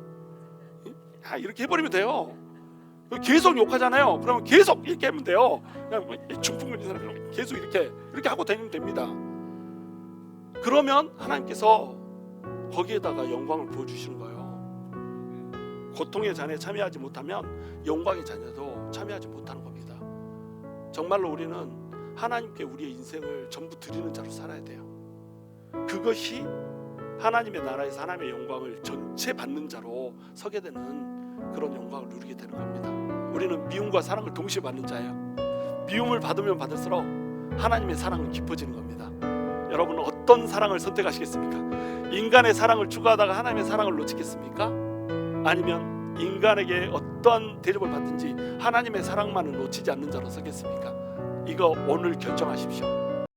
이렇게 해버리면 돼요. 계속 욕하잖아요. 그러면 계속 이렇게 하면 돼요. 그냥 중풍 사람 계속 이렇게 하고 다니면 됩니다. 그러면 하나님께서 거기에다가 영광을 부어주시는 거예요. 고통의 잔에 참여하지 못하면 영광의 잔에도 참여하지 못하는 겁니다. 정말로 우리는 하나님께 우리의 인생을 전부 드리는 자로 살아야 돼요. 그것이 하나님의 나라에서 하나님의 영광을 전체 받는 자로 서게 되는 그런 영광을 누리게 되는 겁니다. 우리는 미움과 사랑을 동시에 받는 자예요. 미움을 받으면 받을수록 하나님의 사랑은 깊어지는 겁니다. 여러분 어떤 사랑을 선택하시겠습니까? 인간의 사랑을 추구하다가 하나님의 사랑을 놓치겠습니까? 아니면 인간에게 어떠한 대접을 받든지 하나님의 사랑만을 놓치지 않는 자로 서겠습니까? 이거 오늘 결정하십시오.